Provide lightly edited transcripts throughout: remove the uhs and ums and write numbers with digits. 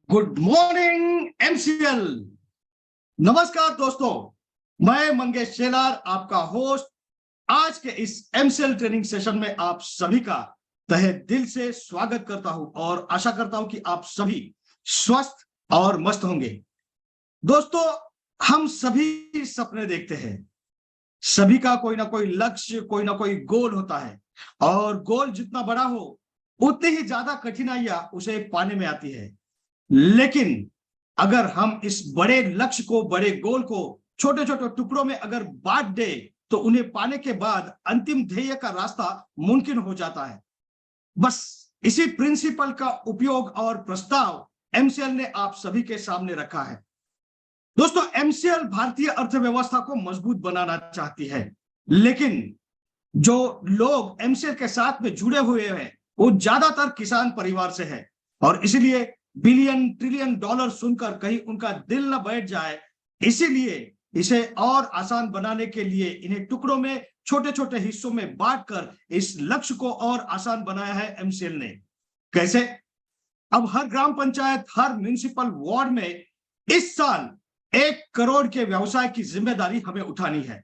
Good morning MCL. नमस्कार दोस्तों, मैं मंगेश शेलार आपका होस्ट आज के इस एमसीएल ट्रेनिंग सेशन में आप सभी का तहे दिल से स्वागत करता हूं और आशा करता हूं कि आप सभी स्वस्थ और मस्त होंगे। दोस्तों, हम सभी सपने देखते हैं, सभी का कोई ना कोई लक्ष्य, कोई ना कोई गोल होता है और गोल जितना बड़ा हो उतनी ही ज्यादा कठिनाइयां उसे पाने में आती है। लेकिन अगर हम इस बड़े लक्ष्य को, बड़े गोल को छोटे छोटे टुकड़ों में अगर बांट दे तो उन्हें पाने के बाद अंतिम ध्येय का रास्ता मुमकिन हो जाता है। बस इसी प्रिंसिपल का उपयोग और प्रस्ताव एमसीएल ने आप सभी के सामने रखा है। दोस्तों, एमसीएल भारतीय अर्थव्यवस्था को मजबूत बनाना चाहती है, लेकिन जो लोग एमसीएल के साथ में जुड़े हुए हैं वो ज्यादातर किसान परिवार से है और इसलिए बिलियन ट्रिलियन डॉलर सुनकर कहीं उनका दिल न बैठ जाए, इसीलिए इसे और आसान बनाने के लिए इन्हें टुकड़ों में, छोटे छोटे हिस्सों में बांटकर इस लक्ष्य को और आसान बनाया है एमसीएल ने। कैसे? अब हर ग्राम पंचायत, हर म्युनिसिपल वार्ड में इस साल 1 करोड़ के व्यवसाय की जिम्मेदारी हमें उठानी है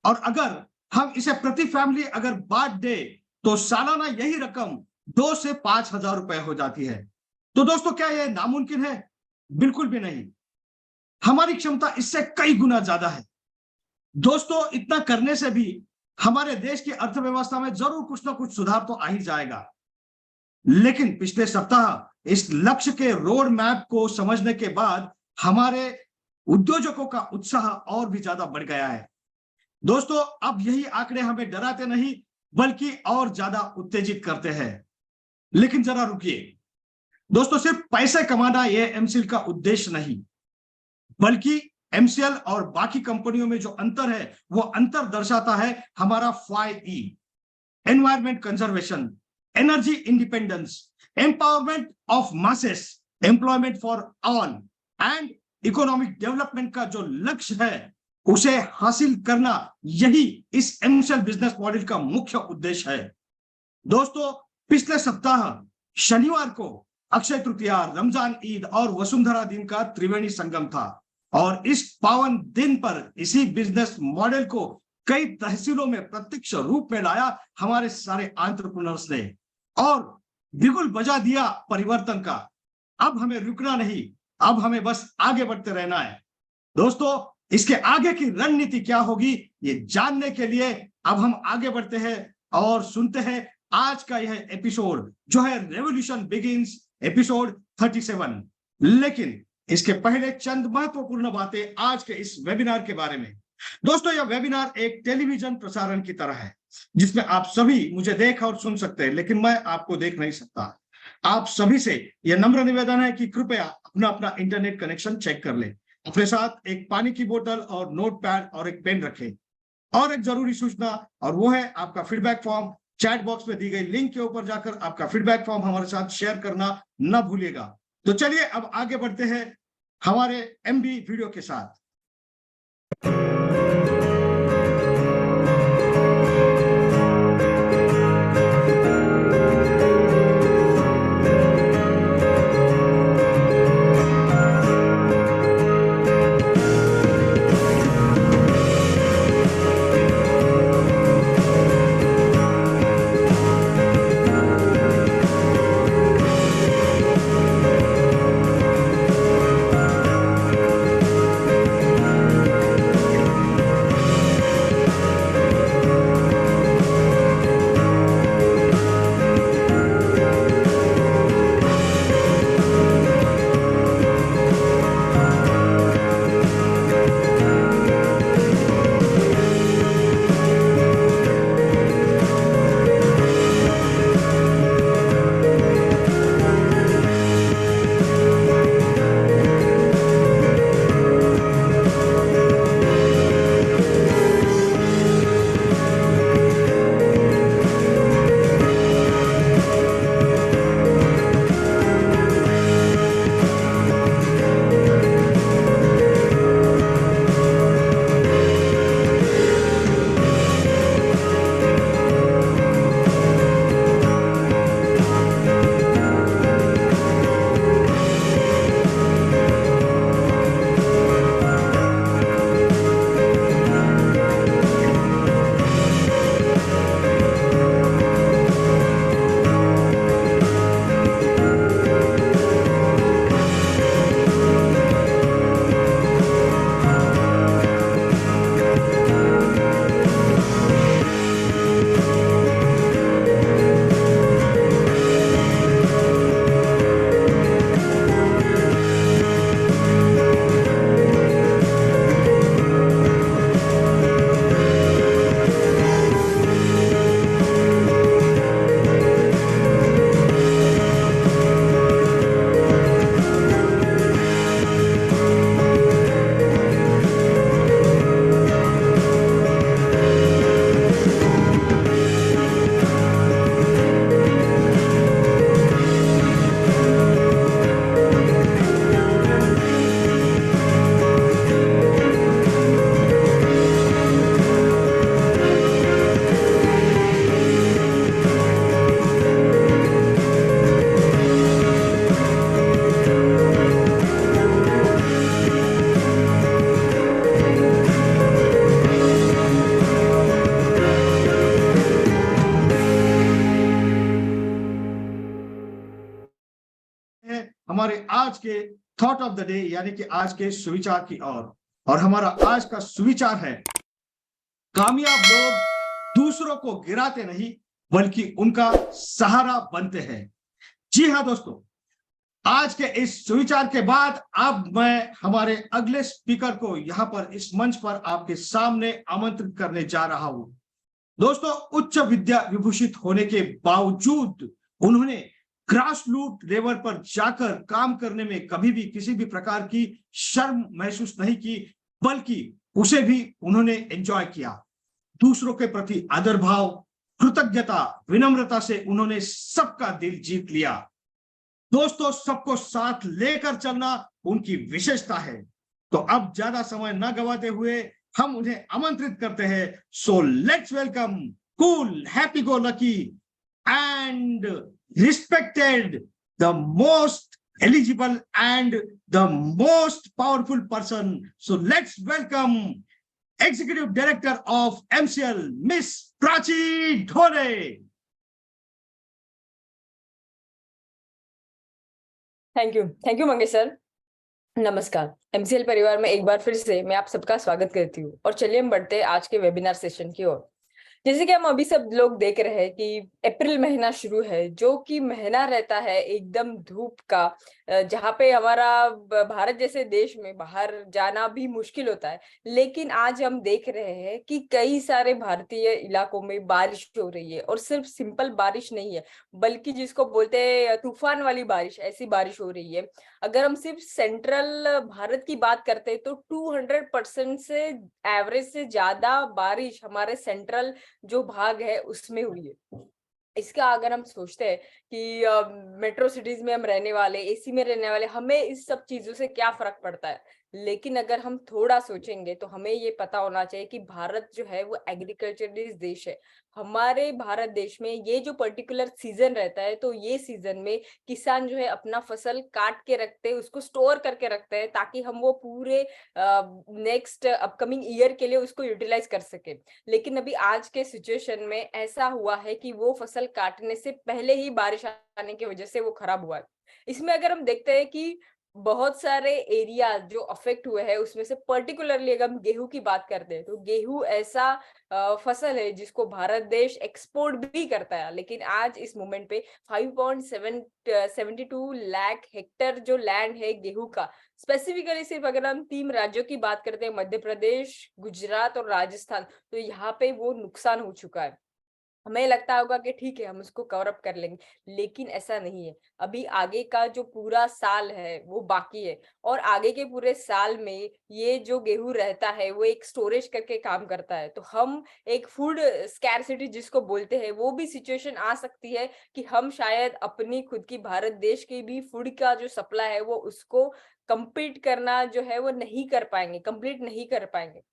और अगर हम इसे प्रति फैमिली अगर बांट दे तो सालाना यही रकम 2 से 5 हजार रुपए हो जाती है। तो दोस्तों, क्या यह नामुमकिन है? बिल्कुल भी नहीं। हमारी क्षमता इससे कई गुना ज्यादा है। दोस्तों, इतना करने से भी हमारे देश की अर्थव्यवस्था में जरूर कुछ ना कुछ सुधार तो आ ही जाएगा। लेकिन पिछले सप्ताह इस लक्ष्य के रोड मैप को समझने के बाद हमारे उद्योजकों का उत्साह और भी ज्यादा बढ़ गया है। दोस्तों, अब यही आंकड़े हमें डराते नहीं बल्कि और ज्यादा उत्तेजित करते हैं। लेकिन जरा रुकिए दोस्तों, सिर्फ पैसे कमाना यह एमसीएल का उद्देश्य नहीं, बल्कि एमसीएल और बाकी कंपनियों में जो अंतर है वो अंतर दर्शाता है हमारा 5E: environment conservation, energy independence, empowerment of masses, employment for all and economic development का जो लक्ष्य है उसे हासिल करना, यही इस एमसीएल बिजनेस मॉडल का मुख्य उद्देश्य है। दोस्तों, पिछले सप्ताह शनिवार को अक्षय तृतीया, रमजान ईद और वसुंधरा दिन का त्रिवेणी संगम था और इस पावन दिन पर इसी बिजनेस मॉडल को कई तहसीलों में प्रत्यक्ष रूप में लाया हमारे सारे एंटरप्रेन्योर्स ने और बिगुल बजा दिया परिवर्तन का। अब हमें रुकना नहीं, अब हमें बस आगे बढ़ते रहना है। दोस्तों, इसके आगे की रणनीति क्या होगी ये जानने के लिए अब हम आगे बढ़ते हैं और सुनते हैं आज का यह एपिसोड जो है रेवोल्यूशन बिगिंस एपिसोड 37। लेकिन इसके पहले चंद महत्वपूर्ण बातें आज के इस वेबिनार के बारे में। दोस्तों, यह वेबिनार एक टेलीविजन प्रसारण की तरह है जिसमें आप सभी मुझे देख और सुन सकते हैं, लेकिन मैं आपको देख नहीं सकता। आप सभी से यह नम्र निवेदन है कि कृपया अपना अपना इंटरनेट कनेक्शन चेक कर ले, अपने साथ एक पानी की बोतल और नोटपैड और एक पेन रखें। और एक जरूरी सूचना, और वो है आपका फीडबैक फॉर्म चैट बॉक्स में दी गई लिंक के ऊपर जाकर आपका फीडबैक फॉर्म हमारे साथ शेयर करना ना भूलिएगा। तो चलिए अब आगे बढ़ते हैं हमारे एमबी वीडियो के साथ। हमारे आज के थॉट ऑफ द डे यानी कि आज के सुविचार की ओर। और हमारा आज का सुविचार है, कामयाब लोग दूसरों को गिराते नहीं बल्कि उनका सहारा बनते हैं। जी हाँ दोस्तों, आज के इस सुविचार के बाद अब मैं हमारे अगले स्पीकर को यहाँ पर इस मंच पर आपके सामने आमंत्रित करने जा रहा हूं। दोस्तों, उच्च विद्या विभूषित होने के बावजूद उन्होंने ग्रास रूट लेवल पर जाकर काम करने में कभी भी किसी भी प्रकार की शर्म महसूस नहीं की, बल्कि उसे भी उन्होंने एंजॉय किया। दूसरों के प्रति आदर भाव, कृतज्ञता, विनम्रता से उन्होंने सबका दिल जीत लिया। दोस्तों, सबको साथ लेकर चलना उनकी विशेषता है। तो अब ज्यादा समय न गवाते हुए हम उन्हें आमंत्रित करते हैं। So let's welcome cool, happy go lucky and respected, the most eligible and the most powerful person. So let's welcome Executive Director of MCL, Miss Prachi Dhole. Thank you Mangesh sir. नमस्कार, MCL परिवार में एक बार फिर से मैं आप सबका स्वागत करती हूँ। और चलिए हम बढ़ते हैं आज के वेबिनार सेशन की ओर। जैसे कि हम अभी सब लोग देख रहे हैं कि अप्रैल महीना शुरू है, जो कि महीना रहता है एकदम धूप का, जहाँ पे हमारा भारत जैसे देश में बाहर जाना भी मुश्किल होता है। लेकिन आज हम देख रहे हैं कि कई सारे भारतीय इलाकों में बारिश हो रही है, और सिर्फ सिंपल बारिश नहीं है, बल्कि जिसको बोलते हैं तूफान वाली बारिश, ऐसी बारिश हो रही है। अगर हम सिर्फ सेंट्रल भारत की बात करते हैं तो 200% से एवरेज से ज्यादा बारिश हमारे सेंट्रल जो भाग है उसमें हुई है। इसका अगर हम सोचते हैं कि मेट्रो सिटीज में हम रहने वाले, एसी में रहने वाले, हमें इस सब चीजों से क्या फर्क पड़ता है। लेकिन अगर हम थोड़ा सोचेंगे तो हमें ये पता होना चाहिए कि भारत जो है वो एग्रीकल्चरलिस्ट देश है। हमारे भारत देश में ये जो पर्टिकुलर सीजन रहता है, तो ये सीजन में किसान जो है अपना फसल काट के रखते हैं, उसको स्टोर करके रखते हैं, ताकि हम वो पूरे नेक्स्ट अपकमिंग ईयर के लिए उसको यूटिलाइज कर सके। लेकिन अभी आज के सिचुएशन में ऐसा हुआ है कि वो फसल काटने से पहले ही बारिश आने की वजह से वो खराब हुआ है। इसमें अगर हम देखते हैं कि बहुत सारे एरिया जो अफेक्ट हुए हैं, उसमें से पर्टिकुलरली अगर हम गेहूं की बात करते हैं, तो गेहूं ऐसा फसल है जिसको भारत देश एक्सपोर्ट भी करता है। लेकिन आज इस मोमेंट पे 5.72 लाख हेक्टर जो लैंड है गेहूं का, स्पेसिफिकली सिर्फ अगर हम 3 राज्यों की बात करते हैं, मध्य प्रदेश, गुजरात और राजस्थान, तो यहाँ पे वो नुकसान हो चुका है। हमें लगता होगा कि ठीक है, हम उसको कवर अप कर लेंगे, लेकिन ऐसा नहीं है। अभी आगे का जो पूरा साल है वो बाकी है, और आगे के पूरे साल में ये जो गेहूं रहता है वो एक स्टोरेज करके काम करता है। तो हम एक फूड स्कैरसिटी जिसको बोलते हैं, वो भी सिचुएशन आ सकती है कि हम शायद अपनी खुद की भारत देश की भी फूड का जो सप्लाई है वो उसको कंप्लीट करना जो है वो नहीं कर पाएंगे, कंप्लीट नहीं कर पाएंगे।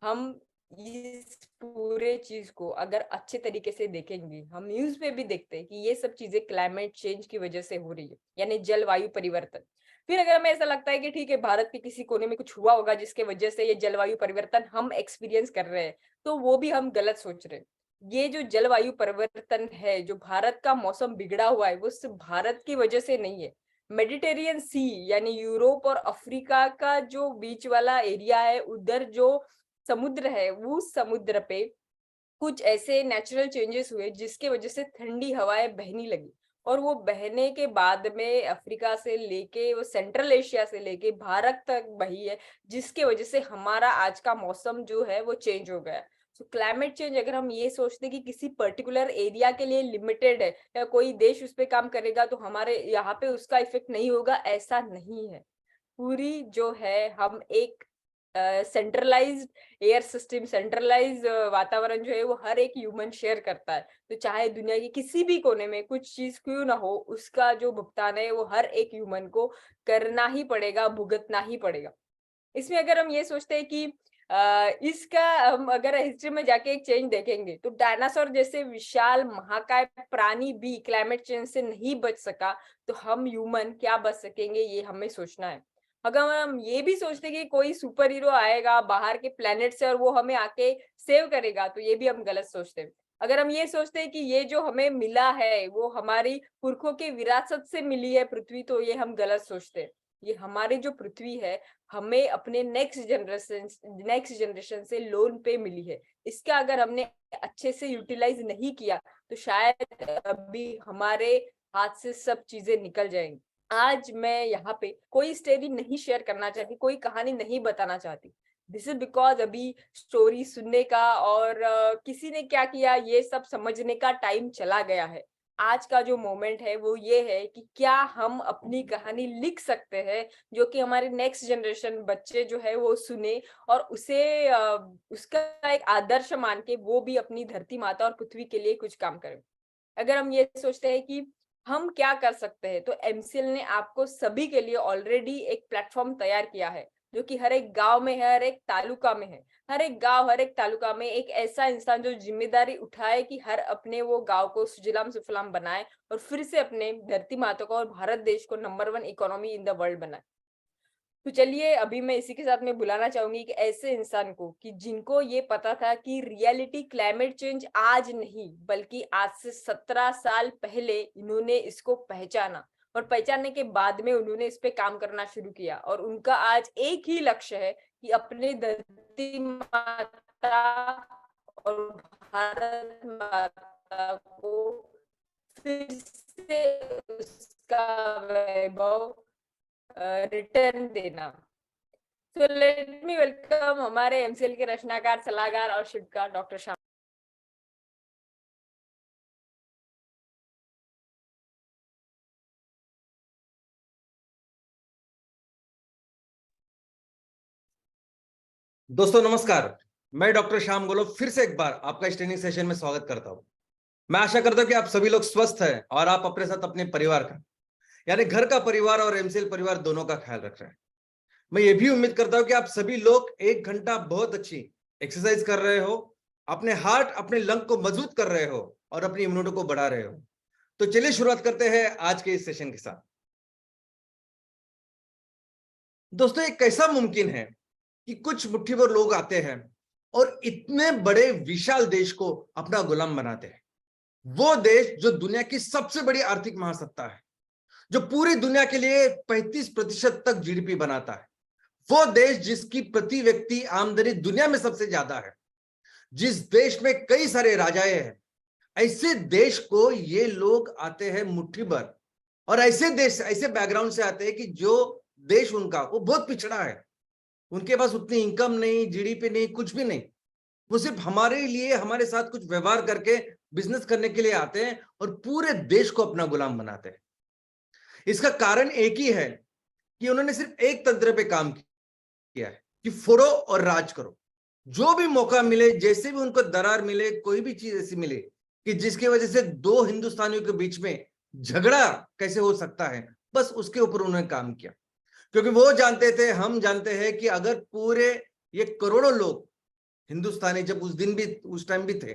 हम इस पूरे चीज को अगर अच्छे तरीके से देखेंगे, हम न्यूज़ में भी देखते हैं कि ये सब चीजें क्लाइमेट चेंज की वजह से हो रही है, यानी जलवायु परिवर्तन। फिर अगर हमें ऐसा लगता है कि ठीक है, भारत के किसी कोने में कुछ हुआ होगा जिसके वजह से ये जलवायु परिवर्तन हम एक्सपीरियंस कर रहे हैं, तो वो भी हम गलत सोच रहे हैं। ये जो जलवायु परिवर्तन है, जो भारत का मौसम बिगड़ा हुआ है, वो सिर्फ भारत की वजह से नहीं है। मेडिटेरियन सी यानी यूरोप और अफ्रीका का जो बीच वाला एरिया है, उधर जो समुद्र है, उस समुद्र पे कुछ ऐसे नेचुरल चेंजेस हुए जिसके वजह से ठंडी हवाएं बहने लगी, और वो बहने के बाद में अफ्रीका से लेके वो सेंट्रल एशिया से लेके भारत तक बही है, जिसके वजह से हमारा आज का मौसम जो है वो चेंज हो गया है। तो क्लाइमेट चेंज अगर हम ये सोचते कि किसी पर्टिकुलर एरिया के लिए लिमिटेड है, या कोई देश उस पे काम करेगा तो हमारे यहाँ पे उसका इफेक्ट नहीं होगा, ऐसा नहीं है। पूरी जो है हम एक सेंट्रलाइज्ड एयर सिस्टम, सेंट्रलाइज वातावरण जो है वो हर एक ह्यूमन शेयर करता है। तो चाहे दुनिया के किसी भी कोने में कुछ चीज क्यों ना हो, उसका जो भुगतान है वो हर एक ह्यूमन को करना ही पड़ेगा, भुगतना ही पड़ेगा। इसमें अगर हम ये सोचते हैं कि इसका हम अगर हिस्ट्री में जाके एक चेंज देखेंगे, तो डायनासोर जैसे विशाल महाकाय प्राणी भी क्लाइमेट चेंज से नहीं बच सका, तो हम ह्यूमन क्या बच सकेंगे, ये हमें सोचना है। अगर हम ये भी सोचते कि कोई सुपर हीरो आएगा बाहर के प्लेनेट से और वो हमें आके सेव करेगा, तो ये भी हम गलत सोचते हैं। अगर हम ये सोचते हैं कि ये जो हमें मिला है वो हमारी पुरखों की विरासत से मिली है पृथ्वी, तो ये हम गलत सोचते हैं। ये हमारी जो पृथ्वी है, हमें अपने नेक्स्ट जनरेशन से लोन पे मिली है। इसका अगर हमने अच्छे से यूटिलाइज नहीं किया, तो शायद अभी हमारे हाथ से सब चीजें निकल जाएंगी। आज मैं यहाँ पे कोई स्टोरी नहीं शेयर करना चाहती, कोई कहानी नहीं बताना चाहती। दिस इज बिकॉज अभी स्टोरी सुनने का और किसी ने क्या किया ये सब समझने का टाइम चला गया है। आज का जो मोमेंट है वो ये है कि क्या हम अपनी कहानी लिख सकते हैं, जो कि हमारे नेक्स्ट जनरेशन बच्चे जो है वो सुने, और उसे उसका एक आदर्श मान के वो भी अपनी धरती माता और पृथ्वी के लिए कुछ काम करें। अगर हम ये सोचते हैं कि हम क्या कर सकते हैं, तो एमसीएल ने आपको सभी के लिए ऑलरेडी एक प्लेटफॉर्म तैयार किया है, जो कि हर एक गांव में है, हर एक तालुका में है। हर एक गांव, हर एक तालुका में एक ऐसा इंसान जो जिम्मेदारी उठाए कि हर अपने वो गांव को सुजलाम सुफलाम बनाए, और फिर से अपने धरती माता को और भारत देश को number 1 economy in the world बनाए। तो चलिए, अभी मैं इसी के साथ में बुलाना चाहूंगी कि ऐसे इंसान को कि जिनको ये पता था कि रियलिटी क्लाइमेट चेंज आज नहीं बल्कि आज से 17 साल पहले इन्होंने इसको पहचाना, और पहचानने के बाद में उन्होंने इस पे काम करना शुरू किया, और उनका आज एक ही लक्ष्य है कि अपने धरती माता और भारत माता को फिर से उसका वैभव रिटर्न देना। So let me welcome हमारे एमसीएल के रचनाकार, सलाहकार और शिल्पकार डॉक्टर श्याम। दोस्तों नमस्कार। मैं डॉक्टर श्याम गोलो फिर से एक बार आपका इस ट्रेनिंग सेशन में स्वागत करता हूं। मैं आशा करता हूं कि आप सभी लोग स्वस्थ हैं और आप अपने साथ अपने परिवार का, यानी घर का परिवार और एमसीएल परिवार दोनों का ख्याल रख रहे हैं। मैं ये भी उम्मीद करता हूं कि आप सभी लोग 1 घंटा बहुत अच्छी एक्सरसाइज कर रहे हो, अपने हार्ट अपने लंग को मजबूत कर रहे हो और अपनी इम्यूनिटी को बढ़ा रहे हो। तो चलिए शुरुआत करते हैं आज के इस सेशन के साथ। दोस्तों, ये कैसा मुमकिन है कि कुछ मुट्ठी भर लोग आते हैं और इतने बड़े विशाल देश को अपना गुलाम बनाते हैं? वो देश जो दुनिया की सबसे बड़ी आर्थिक महासत्ता है, जो पूरी दुनिया के लिए 35% तक जीडीपी बनाता है, वो देश जिसकी प्रति व्यक्ति आमदनी दुनिया में सबसे ज्यादा है, जिस देश में कई सारे राजाएं हैं, ऐसे देश को ये लोग आते हैं मुट्ठी भर, और ऐसे देश ऐसे बैकग्राउंड से आते हैं कि जो देश उनका वो बहुत पिछड़ा है, उनके पास उतनी इनकम नहीं, जीडीपी नहीं, कुछ भी नहीं। वो सिर्फ हमारे लिए हमारे साथ कुछ व्यवहार करके बिजनेस करने के लिए आते हैं और पूरे देश को अपना गुलाम बनाते हैं। इसका कारण एक ही है कि उन्होंने सिर्फ एक तंत्र पे काम किया है कि फोड़ो और राज करो। जो भी मौका मिले, जैसे भी उनको दरार मिले, कोई भी चीज ऐसी मिले कि जिसकी वजह से दो हिंदुस्तानियों के बीच में झगड़ा कैसे हो सकता है, बस उसके ऊपर उन्होंने काम किया। क्योंकि वो जानते थे, हम जानते हैं कि अगर पूरे ये करोड़ों लोग हिंदुस्तानी, जब उस टाइम भी थे,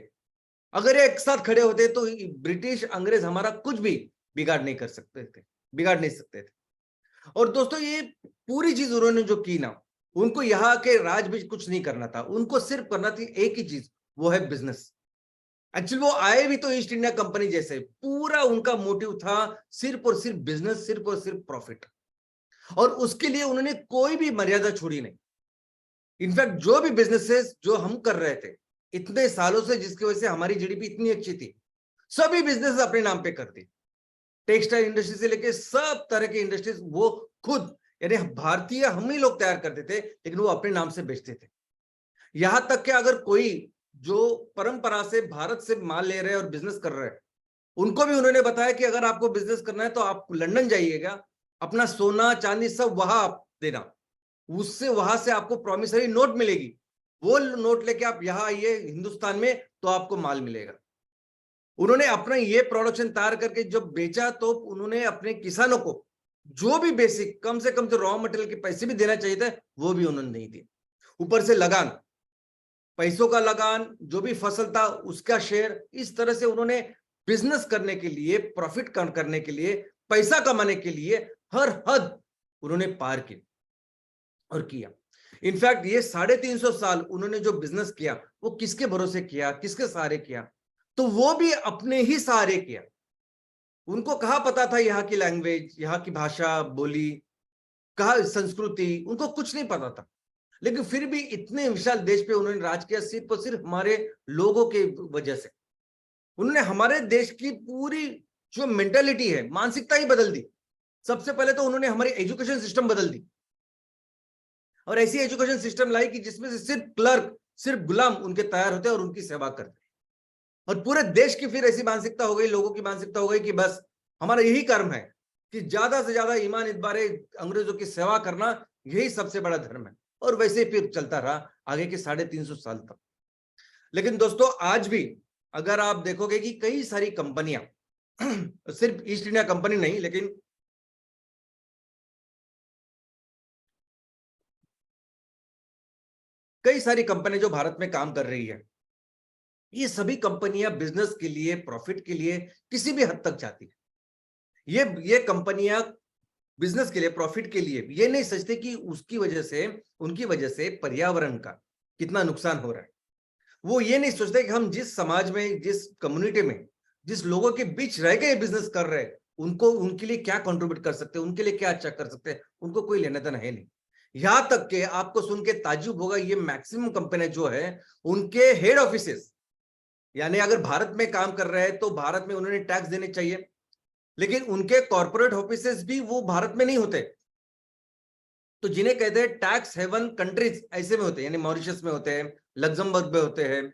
अगर ये एक साथ खड़े होते तो ब्रिटिश अंग्रेज हमारा कुछ भी बिगाड़ नहीं सकते थे। और दोस्तों, ये पूरी चीज उन्होंने जो की ना, उनको यहाँ के राज भी कुछ नहीं करना था, उनको सिर्फ करना थी एक ही चीज, वो है बिजनेस। एक्चुअली वो आए भी तो ईस्ट इंडिया कंपनी जैसे, पूरा उनका मोटिव था सिर्फ और सिर्फ बिजनेस, सिर्फ और सिर्फ प्रॉफिट, और उसके लिए उन्होंने कोई भी मर्यादा छोड़ी नहीं। इनफैक्ट जो भी बिजनेसेस जो हम कर रहे थे इतने सालों से, जिसकी वजह से हमारी जीडीपी इतनी अच्छी थी, सभी बिजनेस अपने नाम पे कर दी। टेक्सटाइल इंडस्ट्री से लेके सब तरह के इंडस्ट्रीज वो खुद, यानी भारतीय हम ही लोग तैयार करते थे, लेकिन वो अपने नाम से बेचते थे। यहां तक कि अगर कोई जो परंपरा से भारत से माल ले रहे हैं और बिजनेस कर रहे हैं, उनको भी उन्होंने बताया कि अगर आपको बिजनेस करना है तो आप लंदन जाइएगा, अपना सोना चांदी सब वहां आप देना, उससे वहां से आपको प्रॉमिसरी नोट मिलेगी, वो नोट लेके आप यहाँ आइए हिंदुस्तान में तो आपको माल मिलेगा। उन्होंने अपना ये प्रोडक्शन तैयार करके जब बेचा तो उन्होंने अपने किसानों को जो भी बेसिक, कम से कम जो रॉ मटेरियल के पैसे भी देना चाहिए थे, वो भी उन्होंने नहीं दिए। ऊपर से लगान, पैसों का लगान, जो भी फसल था उसका शेयर, इस तरह से उन्होंने बिजनेस करने के लिए, प्रॉफिट करने के लिए, पैसा कमाने के लिए हर हद उन्होंने पार की और किया। इनफैक्ट ये 350 साल उन्होंने जो बिजनेस किया, वो किसके भरोसे किया, किसके सहारे किया? तो वो भी अपने ही सहारे किया। उनको कहाँ पता था यहाँ की लैंग्वेज, यहाँ की भाषा बोली, कहाँ संस्कृति, उनको कुछ नहीं पता था। लेकिन फिर भी इतने विशाल देश पे उन्होंने राज किया सिर्फ और सिर्फ हमारे लोगों के वजह से। उन्होंने हमारे देश की पूरी जो मेंटालिटी है, मानसिकता ही बदल दी। सबसे पहले तो उन्होंने हमारी एजुकेशन सिस्टम बदल दी, और ऐसी एजुकेशन सिस्टम लाई कि जिसमें से सिर्फ क्लर्क, सिर्फ गुलाम उनके तैयार होते और उनकी सेवा करते। और पूरे देश की फिर ऐसी मानसिकता हो गई, लोगों की मानसिकता हो गई कि बस हमारा यही कर्म है कि ज्यादा से ज्यादा ईमान इतबारे अंग्रेजों की सेवा करना, यही सबसे बड़ा धर्म है। और वैसे ही फिर चलता रहा आगे के 350 साल तक। लेकिन दोस्तों, आज भी अगर आप देखोगे कि कई सारी कंपनियां, सिर्फ ईस्ट इंडिया कंपनी नहीं, लेकिन कई सारी कंपनियां जो भारत में काम कर रही है, ये सभी कंपनियां बिजनेस के लिए, प्रॉफिट के लिए किसी भी हद तक जाती है। ये कंपनियां बिजनेस के लिए, प्रॉफिट के लिए ये नहीं सोचते कि उनकी वजह से पर्यावरण का कितना नुकसान हो रहा है। वो ये नहीं सोचते कि हम जिस समाज में, जिस कम्युनिटी में, जिस लोगों के बीच रह के बिजनेस कर रहे हैं, उनको, उनके लिए क्या कंट्रीब्यूट कर सकते हैं, उनके लिए क्या अच्छा कर सकते हैं, उनको कोई लेना देना है नहीं। यहां तक के आपको सुन के ताज्जुब होगा, ये मैक्सिमम कंपनियां जो है उनके हेड ऑफिसेस, यानी अगर भारत में काम कर रहे हैं तो भारत में उन्होंने टैक्स देने चाहिए, लेकिन उनके कॉर्पोरेट ऑफिसेस भी वो भारत में नहीं होते। तो जिन्हें कहते हैं टैक्स हेवन कंट्रीज, ऐसे में होते हैं, यानी मॉरिशस में होते हैं, लग्जमबर्ग में होते हैं।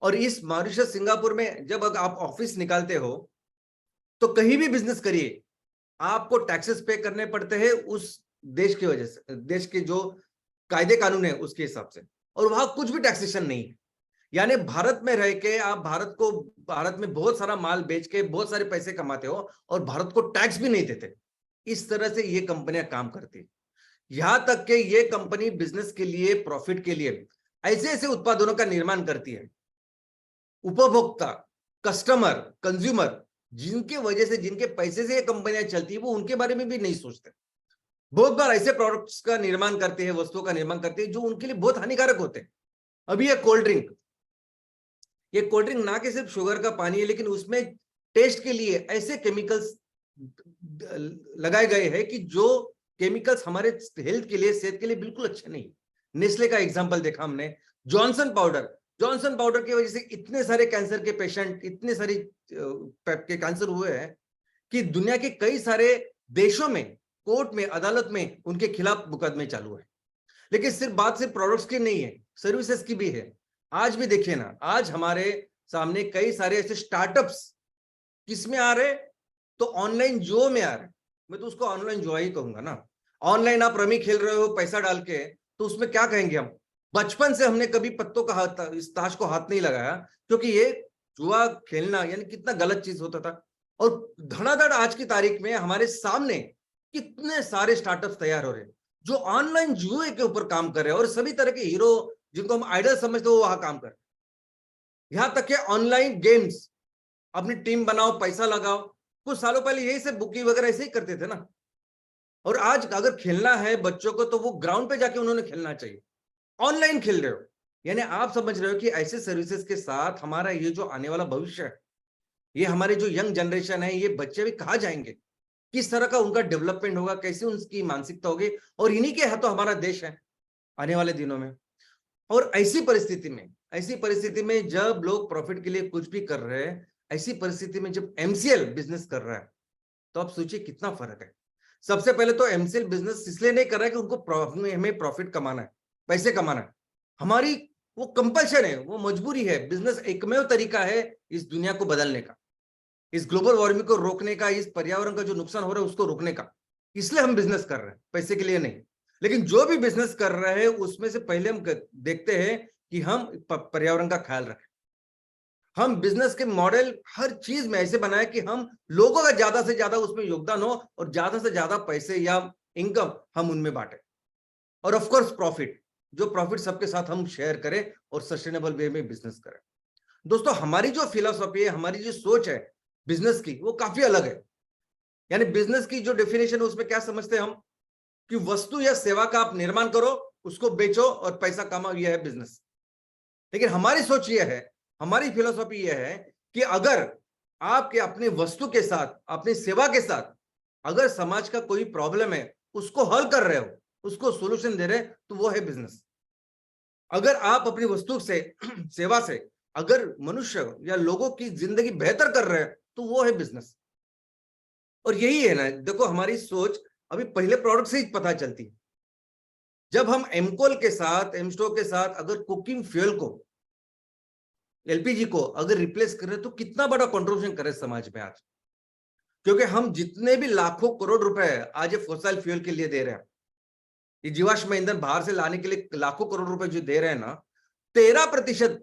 और इस मॉरिशस, सिंगापुर में जब आप ऑफिस निकालते हो तो कहीं भी बिजनेस करिए, आपको टैक्सेस पे करने पड़ते हैं उस देश की वजह से, देश के जो कायदे कानून है उसके हिसाब से, और वहां कुछ भी टैक्सेशन नहीं है। यानी भारत में रह के आप भारत में बहुत सारा माल बेच के बहुत सारे पैसे कमाते हो और भारत को टैक्स भी नहीं देते। इस तरह से ये कंपनियां काम करती है। यहां तक कि ये कंपनी बिजनेस के लिए, प्रॉफिट के लिए ऐसे ऐसे उत्पादनों का निर्माण करती है, उपभोक्ता, कस्टमर, कंज्यूमर, जिनके वजह से, जिनके पैसे से ये कंपनियां चलती है, वो उनके बारे में भी नहीं सोचते। बहुत बार ऐसे प्रोडक्ट्स का निर्माण करते हैं, वस्तुओं का निर्माण करते हैं जो उनके लिए बहुत हानिकारक होते हैं। अभी ये कोल्ड ड्रिंक ना कि सिर्फ शुगर का पानी है, लेकिन उसमें टेस्ट के लिए ऐसे केमिकल्स लगाए गए हैं कि जो केमिकल्स हमारे हेल्थ के लिए, सेहत के लिए बिल्कुल अच्छे नहीं। नेस्ले का एग्जांपल देखा हमने, जॉनसन पाउडर की वजह से इतने सारे कैंसर के पेशेंट, इतने सारे के कैंसर हुए हैं कि दुनिया के कई सारे देशों में, कोर्ट में, अदालत में उनके खिलाफ मुकदमे चालू है। लेकिन सिर्फ प्रोडक्ट्स की नहीं है, सर्विसेज की भी है। आज भी देखिए ना, आज हमारे सामने कई सारे ऐसे स्टार्टअप्स किसमें आ रहे, तो ऑनलाइन जुओ में आ रहे। मैं तो उसको ऑनलाइन जुआ ही कहूंगा ना। ऑनलाइन आप रमी खेल रहे हो पैसा डाल के, तो उसमें क्या कहेंगे हम? बचपन से हमने कभी पत्तों का हाथ, इस ताश को हाथ नहीं लगाया, क्योंकि ये जुआ खेलना यानी कितना गलत चीज होता था। और धड़ाधड़ आज की तारीख में हमारे सामने कितने सारे स्टार्टअप्स तैयार हो रहे हैं जो ऑनलाइन जुए के ऊपर काम कर रहे हैं, और सभी तरह के हीरो जिनको हम आइडल समझते हो, वो वहां काम कर रहे हैं। यहां तक कि ऑनलाइन गेम्स, अपनी टीम बनाओ, पैसा लगाओ। कुछ सालों पहले यही से बुकी वगैरह ऐसे ही करते थे ना। और आज अगर खेलना है बच्चों को, तो वो ग्राउंड पे जाके उन्होंने खेलना चाहिए। ऑनलाइन खेल रहे हो, यानी आप समझ रहे हो कि ऐसे सर्विसेज के साथ हमारा ये जो आने वाला भविष्य है, ये हमारे जो यंग जनरेशन है, ये बच्चे भी कहाँ जाएंगे, किस तरह का उनका डेवलपमेंट होगा, कैसे उनकी मानसिकता होगी, और इन्हीं के हाथों हमारा देश है आने वाले दिनों में। और ऐसी परिस्थिति में जब लोग प्रॉफिट के लिए कुछ भी कर रहे हैं, ऐसी परिस्थिति में जब एमसीएल बिजनेस कर रहा है, तो आप सोचिए कितना फर्क है। सबसे पहले तो एमसीएल बिजनेस इसलिए नहीं कर रहा है कि उनको हमें प्रॉफिट कमाना है, पैसे कमाना है। हमारी वो कंपल्शन है, वो मजबूरी है। बिजनेस एकमेव तरीका है इस दुनिया को बदलने का, इस ग्लोबल वार्मिंग को रोकने का, इस पर्यावरण का जो नुकसान हो रहा है उसको रोकने का। इसलिए हम बिजनेस कर रहे हैं, पैसे के लिए नहीं। लेकिन जो भी बिजनेस कर रहे हैं उसमें से पहले हम देखते हैं कि हम पर्यावरण का ख्याल रखें। हम बिजनेस के मॉडल हर चीज में ऐसे बनाए कि हम लोगों का ज्यादा से ज्यादा उसमें योगदान हो, और ज्यादा से ज्यादा पैसे या इनकम हम उनमें बांटे। और ऑफ कोर्स प्रॉफिट सबके साथ हम शेयर करें और सस्टेनेबल वे में बिजनेस करें। दोस्तों, हमारी जो फिलॉसफी है, हमारी जो सोच है बिजनेस की, वो काफी अलग है। यानी बिजनेस की जो डेफिनेशन है उसमें क्या समझते हैं हम, कि वस्तु या सेवा का आप निर्माण करो, उसको बेचो और पैसा कमाओ, यह है बिजनेस। लेकिन हमारी सोच यह है, हमारी फिलॉसफी यह है कि अगर आपके अपनी वस्तु के साथ, अपनी सेवा के साथ अगर समाज का कोई प्रॉब्लम है, उसको हल कर रहे हो, उसको सॉल्यूशन दे रहे हैं, तो वो है बिजनेस। अगर आप अपनी वस्तु से, सेवा से अगर मनुष्य या लोगों की जिंदगी बेहतर कर रहे हैं, तो वो है बिजनेस। और यही है ना, देखो हमारी सोच अभी पहले प्रोडक्ट से ही पता चलती है। जब हम एमकोल के साथ, एमस्टो के साथ अगर कुकिंग फ्यूल को, एलपीजी को अगर रिप्लेस कर रहे हैं, तो कितना बड़ा कंट्रीब्यूशन करे समाज में आज। क्योंकि हम जितने भी लाखों करोड़ रुपए आज ये फॉसिल फ्यूल के लिए दे रहे हैं, ये जीवाश्म ईंधन बाहर से लाने के लिए लाखों करोड़ रुपए जो दे रहे हैं ना, 13%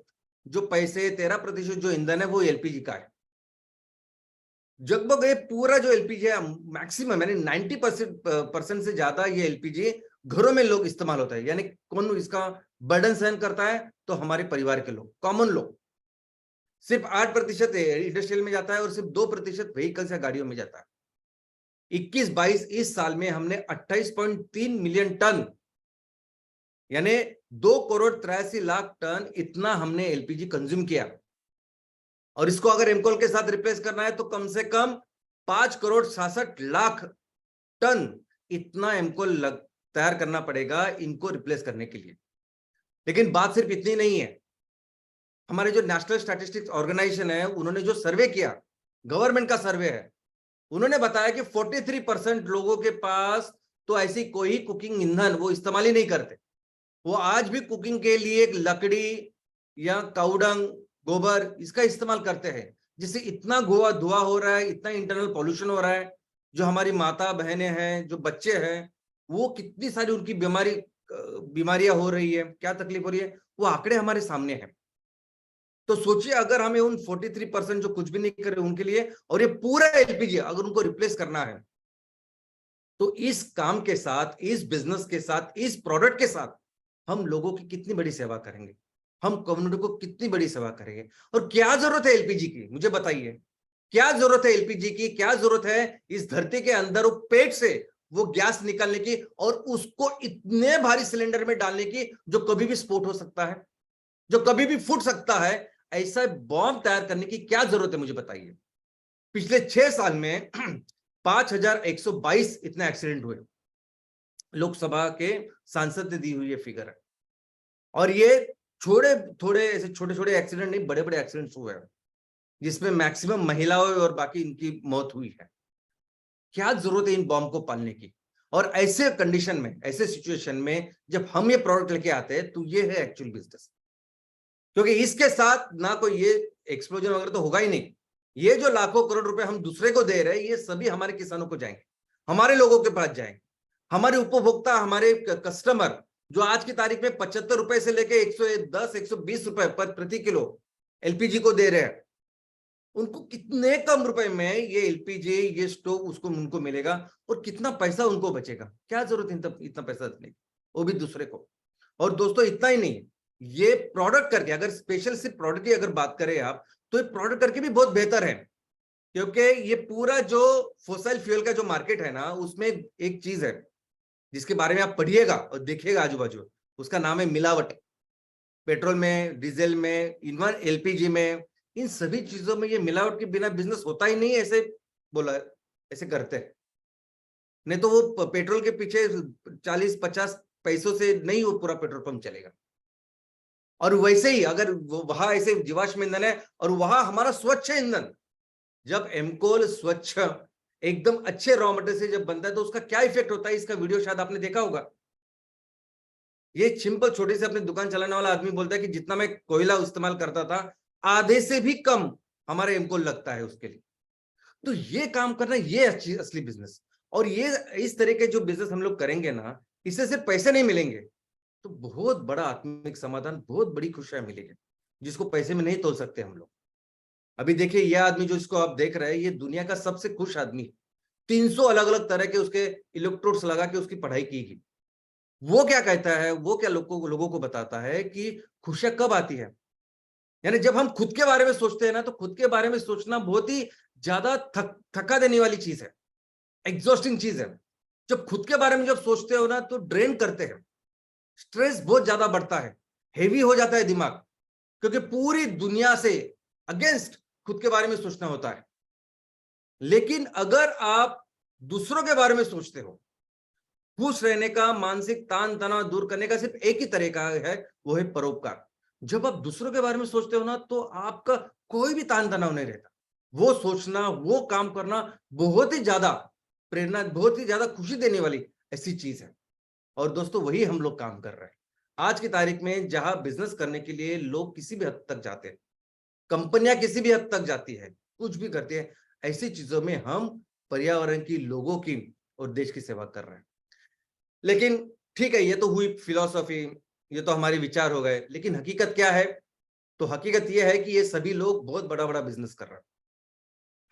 जो पैसे, 13% जो ईंधन है वो एलपीजी का है। लगभग ये पूरा जो एलपीजी है, मैक्सिमम यानी 90% से ज्यादा ये एलपीजी घरों में लोग इस्तेमाल होता है। यानी कौन इसका बर्डन सहन करता है, तो हमारे परिवार के लोग, कॉमन लोग। सिर्फ 8% इंडस्ट्रियल में जाता है और सिर्फ 2% व्हीकल्स या गाड़ियों में जाता है। 21-22 इस साल में हमने 28.3 मिलियन टन, यानी 2,83,00,000 टन, इतना हमने एलपीजी कंज्यूम किया। और इसको अगर एमकोल के साथ रिप्लेस करना है, तो कम से कम 5,66,00,000 टन इतना एमकोल तैयार करना पड़ेगा इनको रिप्लेस करने के लिए। लेकिन बात सिर्फ इतनी नहीं है। हमारे जो नेशनल स्टैटिस्टिक्स ऑर्गेनाइजेशन है, उन्होंने जो सर्वे किया, गवर्नमेंट का सर्वे है, उन्होंने बताया कि 43% लोगों के पास तो ऐसी कोई कुकिंग ईंधन वो इस्तेमाल ही नहीं करते। वो आज भी कुकिंग के लिए लकड़ी या काउडंग, गोबर, इसका इस्तेमाल करते हैं, जिससे इतना धुआं हो रहा है, इतना इंटरनल पॉल्यूशन हो रहा है। जो हमारी माता बहनें हैं, जो बच्चे हैं, वो कितनी सारी उनकी बीमारियां हो रही है, क्या तकलीफ हो रही है, वो आंकड़े हमारे सामने हैं। तो सोचिए अगर हमें उन 43% जो कुछ भी नहीं कर रहे उनके लिए, और ये पूरा एलपीजी अगर उनको रिप्लेस करना है, तो इस काम के साथ, इस बिजनेस के साथ, इस प्रोडक्ट के साथ हम लोगों की कितनी बड़ी सेवा करेंगे, हम कम्युनिटी को कितनी बड़ी सेवा करेंगे। और क्या जरूरत है एलपीजी की, मुझे बताइए, क्या जरूरत है एलपीजी की, क्या जरूरत है इस धरती के अंदर वो पेट से वो गैस निकालने की और उसको इतने भारी सिलेंडर में डालने की जो कभी भी स्फोट हो सकता है, जो कभी भी फूट सकता है। ऐसा बॉम्ब तैयार करने की क्या जरूरत है, मुझे बताइए। पिछले 6 साल में 5122 इतने एक्सीडेंट हुए, लोकसभा के सांसद ने दी हुई ये फिगर है। और ये थोड़े ऐसे छोटे छोटे एक्सीडेंट नहीं, बड़े बड़े एक्सीडेंट्स हुए हैं, जिसमें मैक्सिमम महिलाओं और बाकी इनकी मौत हुई है। क्या जरूरत है इन बॉम्ब को पालने की। और ऐसे कंडीशन में, ऐसे सिचुएशन में जब हम ये प्रोडक्ट लेके आते हैं, तो ये है एक्चुअल बिजनेस। क्योंकि इसके साथ ना कोई ये एक्सप्लोजन वगैरह तो होगा ही नहीं। ये जो लाखों करोड़ रुपए हम दूसरे को दे रहे हैं, ये सभी हमारे किसानों को जाएंगे, हमारे लोगों के पास जाएंगे, हमारे उपभोक्ता, हमारे कस्टमर जो आज की तारीख में 75 रुपए से लेके 110 120 रुपए पर प्रति किलो एलपीजी को दे रहे हैं, उनको कितने कम रुपए में ये एलपीजी, ये स्टोव उसको उनको मिलेगा, और कितना पैसा उनको बचेगा। क्या जरूरत इतना पैसा देने की, वो भी दूसरे को। और दोस्तों इतना ही नहीं, ये प्रोडक्ट करके, अगर स्पेशल सिर्फ प्रोडक्ट की अगर बात करें आप, तो ये प्रोडक्ट करके भी बहुत बेहतर है। क्योंकि ये पूरा जो फोसिल फ्यूल का जो मार्केट है ना, उसमें एक चीज है जिसके बारे में आप पढ़िएगा और देखिएगा आजू बाजू, उसका नाम है मिलावट। पेट्रोल में, डीजल में, इवन एलपीजी में, इन सभी चीजों में ये मिलावट के बिना बिजनेस होता ही नहीं, ऐसे बोला, ऐसे करते हैं। नहीं तो वो पेट्रोल के पीछे 40-50 पैसों से नहीं वो पूरा पेट्रोल पंप चलेगा। और वैसे ही अगर वहां ऐसे जीवाश्म ईंधन है और वहां हमारा स्वच्छ ईंधन, जब एमकोल स्वच्छ एकदम अच्छे रॉ मटेरियल से जब बनता है, तो उसका क्या इफेक्ट होता है, इसका वीडियो शायद आपने देखा होगा। ये सिंपल छोटे से अपनी दुकान चलाने वाला आदमी बोलता है कि जितना मैं कोयला इस्तेमाल करता था, आधे से भी कम हमारे एमकोल लगता है उसके लिए। तो ये काम करना, ये असली बिजनेस। और ये इस तरह के जो बिजनेस हम लोग करेंगे ना, इससे सिर्फ पैसे नहीं मिलेंगे, तो बहुत बड़ा आत्मिक समाधान, बहुत बड़ी खुशियां मिलेगी, जिसको पैसे में नहीं तोल सकते हम लोग। अभी देखिए, यह आदमी जो इसको आप देख रहे हैं, ये दुनिया का सबसे खुश आदमी, 300 अलग अलग तरह के उसके इलेक्ट्रोड्स लगा के उसकी पढ़ाई की गई। वो क्या कहता है, वो क्या लोगों को बताता है कि खुशियां कब आती है। यानी जब हम खुद के बारे में सोचते हैं ना, तो खुद के बारे में सोचना बहुत ही ज्यादा थका देने वाली चीज है, एग्जॉस्टिंग चीज है। जब खुद के बारे में जब सोचते हो ना, तो ड्रेन करते हैं, स्ट्रेस बहुत ज्यादा बढ़ता है, हेवी हो जाता है दिमाग, क्योंकि पूरी दुनिया से अगेंस्ट खुद के बारे में सोचना होता है। लेकिन अगर आप दूसरों के बारे में सोचते हो, खुश रहने का, मानसिक तान तनाव दूर करने का सिर्फ एक ही तरीका है, वो है परोपकार। जब आप दूसरों के बारे में सोचते हो ना, तो आपका कोई भी तान तनाव नहीं रहता। वो सोचना, वो काम करना बहुत ही ज्यादा प्रेरणा, बहुत ही ज्यादा खुशी देने वाली ऐसी चीज है। और दोस्तों वही हम लोग काम कर रहे हैं आज की तारीख में, जहां बिजनेस करने के लिए लोग किसी भी हद तक जाते हैं, कंपनियां किसी भी हद तक जाती है, कुछ भी करती है, ऐसी चीजों में हम पर्यावरण की, लोगों की और देश की सेवा कर रहे हैं। लेकिन ठीक है, ये तो हुई फिलॉसफी, ये तो हमारे विचार हो गए, लेकिन हकीकत क्या है? तो हकीकत ये है कि ये सभी लोग बहुत बड़ा बड़ा बिजनेस कर रहे हैं।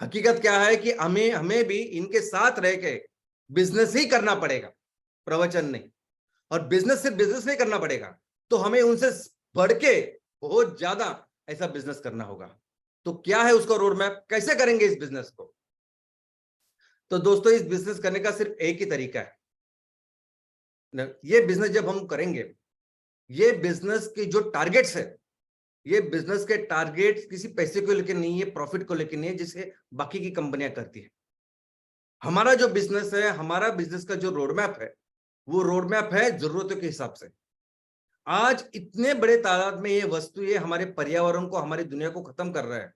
हकीकत क्या है कि हमें भी इनके साथ रह के बिजनेस ही करना पड़ेगा, प्रवचन नहीं। और बिजनेस सिर्फ बिजनेस नहीं करना पड़ेगा, तो हमें उनसे बढ़ के बहुत ज्यादा ऐसा बिजनेस करना होगा। तो क्या है उसका रोड मैप, कैसे करेंगे इस बिजनेस को? तो दोस्तों, इस बिजनेस करने का सिर्फ एक ही तरीका है। ये बिजनेस जब हम करेंगे, ये बिजनेस के जो टारगेट्स है, ये बिजनेस के टारगेट्स किसी पैसे को लेकर नहीं है, प्रॉफिट को लेकर नहीं है, जिसे बाकी की कंपनियां करती है। हमारा जो बिजनेस है, हमारा बिजनेस का जो रोड मैप है, वो रोड मैप है जरूरतों के हिसाब से। आज इतने बड़े तादाद में ये वस्तु, ये हमारे पर्यावरण को, हमारी दुनिया को खत्म कर रहा है,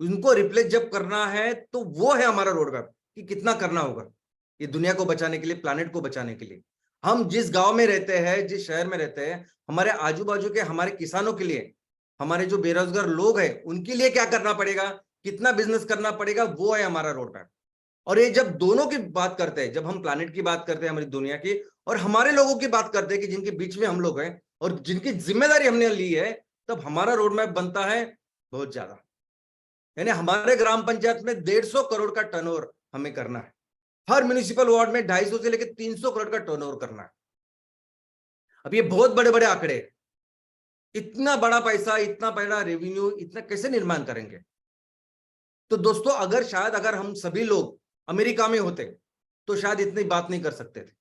उनको रिप्लेस जब करना है, तो वो है हमारा रोड मैप कि कितना करना होगा ये दुनिया को बचाने के लिए, प्लानेट को बचाने के लिए। हम जिस गांव में रहते हैं, जिस शहर में रहते हैं, हमारे आजू बाजू के हमारे किसानों के लिए, हमारे जो बेरोजगार लोग हैं, उनके लिए क्या करना पड़ेगा, कितना बिजनेस करना पड़ेगा, वो है हमारा रोड मैप। और ये जब दोनों की बात करते हैं, जब हम प्लानेट की बात करते हैं, हमारी दुनिया की, और हमारे लोगों की बात करते हैं कि जिनके बीच में हम लोग हैं और जिनकी जिम्मेदारी हमने ली है, तब हमारा रोड मैप बनता है बहुत ज्यादा। यानी हमारे ग्राम पंचायत में 150 करोड़ का टर्नओवर हमें करना है। हर म्युनिसिपल वार्ड में 250 से लेकर 300 करोड़ का टर्नओवर करना है। अब ये बहुत बड़े बड़े आंकड़े, इतना बड़ा पैसा, इतना बड़ा रेवेन्यू, इतना कैसे निर्माण करेंगे? तो दोस्तों अगर हम सभी लोग अमेरिका में होते तो शायद इतनी बात नहीं कर सकते थे,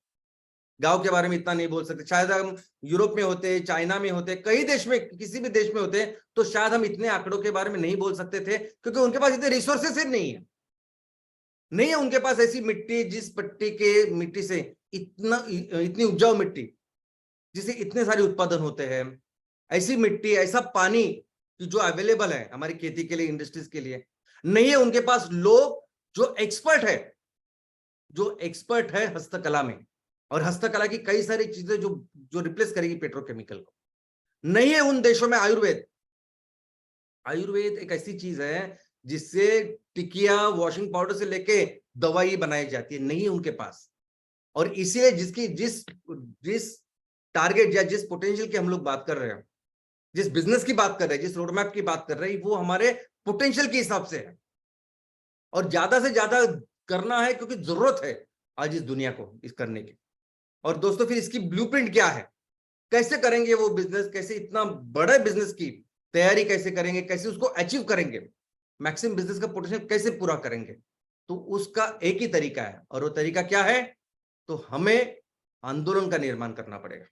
गांव के बारे में इतना नहीं बोल सकते। शायद हम यूरोप में होते, चाइना में होते, कई देश में, किसी भी देश में होते तो शायद हम इतने आंकड़ों के बारे में नहीं बोल सकते थे, क्योंकि उनके पास इतने रिसोर्सेस नहीं है उनके पास ऐसी मिट्टी, जिस पट्टी के मिट्टी से इतनी उपजाऊ मिट्टी जिसे इतने सारे उत्पादन होते हैं, ऐसी मिट्टी, ऐसा पानी जो अवेलेबल है हमारी खेती के लिए, इंडस्ट्रीज के लिए नहीं है उनके पास। लोग जो एक्सपर्ट है हस्तकला में, और हस्तकला की कई सारी चीजें जो रिप्लेस करेगी पेट्रोकेमिकल को, नहीं है उन देशों में। आयुर्वेद एक ऐसी चीज है जिससे टिकिया, वॉशिंग पाउडर से लेके दवाई बनाई जाती है, नहीं है उनके पास। और इसीलिए जिस टारगेट या जिस पोटेंशियल की हम लोग बात कर रहे हैं, जिस बिजनेस की बात कर रहे हैं, जिस रोडमैप की बात कर रहे हैं, वो हमारे पोटेंशियल के हिसाब से है, और ज्यादा से ज्यादा करना है, क्योंकि जरूरत है आज इस दुनिया को इस करने की। और दोस्तों फिर इसकी ब्लूप्रिंट क्या है, कैसे करेंगे वो बिजनेस, कैसे इतना बड़े बिजनेस की तैयारी कैसे करेंगे, कैसे उसको अचीव करेंगे, मैक्सिमम बिजनेस का पोटेंशियल कैसे पूरा करेंगे, तो उसका एक ही तरीका है। और वो तरीका क्या है? तो हमें आंदोलन का निर्माण करना पड़ेगा,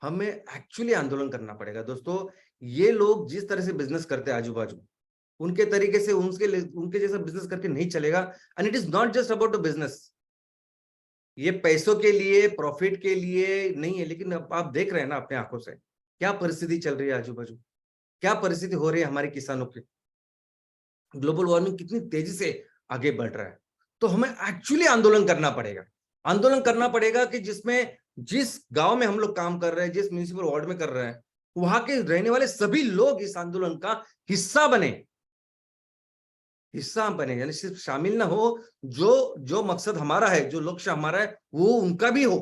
हमें एक्चुअली आंदोलन करना पड़ेगा। दोस्तों ये लोग जिस तरह से बिजनेस करते हैं आजू बाजू, उनके तरीके से उनके जैसा बिजनेस करके नहीं चलेगा। And it is not just about a business, ये पैसों के लिए, प्रॉफिट के लिए नहीं है। लेकिन अब आप देख रहे हैं ना अपने आंखों से क्या परिस्थिति चल रही है आजू बाजू, क्या परिस्थिति हो रही है हमारे किसानों की। ग्लोबल वार्मिंग कितनी तेजी से आगे बढ़ रहा है। तो हमें एक्चुअली आंदोलन करना पड़ेगा कि जिस गांव में हम लोग काम कर रहे हैं, जिस म्युनिसिपल वार्ड में कर रहे हैं, वहां के रहने वाले सभी लोग इस आंदोलन का हिस्सा बने, यानी सिर्फ शामिल ना हो। जो मकसद हमारा है, जो लक्ष्य हमारा है, वो उनका भी हो,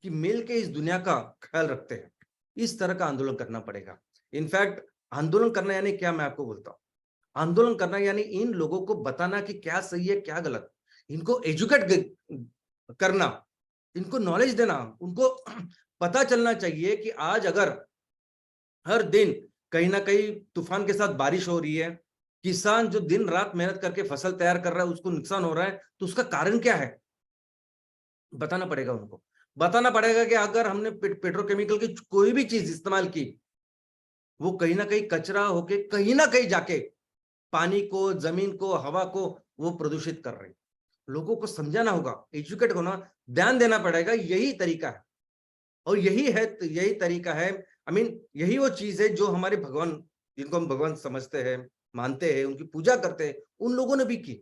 कि मिलके इस दुनिया का ख्याल रखते हैं। इस तरह का आंदोलन करना पड़ेगा। इनफैक्ट आंदोलन करना यानी क्या, मैं आपको बोलता हूं, आंदोलन करना यानी इन लोगों को बताना कि क्या सही है क्या गलत, इनको एजुकेट करना, इनको नॉलेज देना। उनको पता चलना चाहिए कि आज अगर हर दिन कहीं ना कहीं तूफान के साथ बारिश हो रही है, किसान जो दिन रात मेहनत करके फसल तैयार कर रहा है, उसको नुकसान हो रहा है, तो उसका कारण क्या है बताना पड़ेगा उनको। बताना पड़ेगा कि अगर हमने पेट्रोकेमिकल की कोई भी चीज इस्तेमाल की, वो कहीं ना कहीं कचरा होके कहीं ना कहीं जाके पानी को, जमीन को, हवा को वो प्रदूषित कर रही। लोगों को समझाना होगा, एजुकेट होना, ध्यान देना पड़ेगा। यही तरीका है, और यही तरीका है। यही वो चीज है जो हमारे भगवान, जिनको हम भगवान समझते हैं, मानते हैं, उनकी पूजा करते हैं, उन लोगों ने भी की।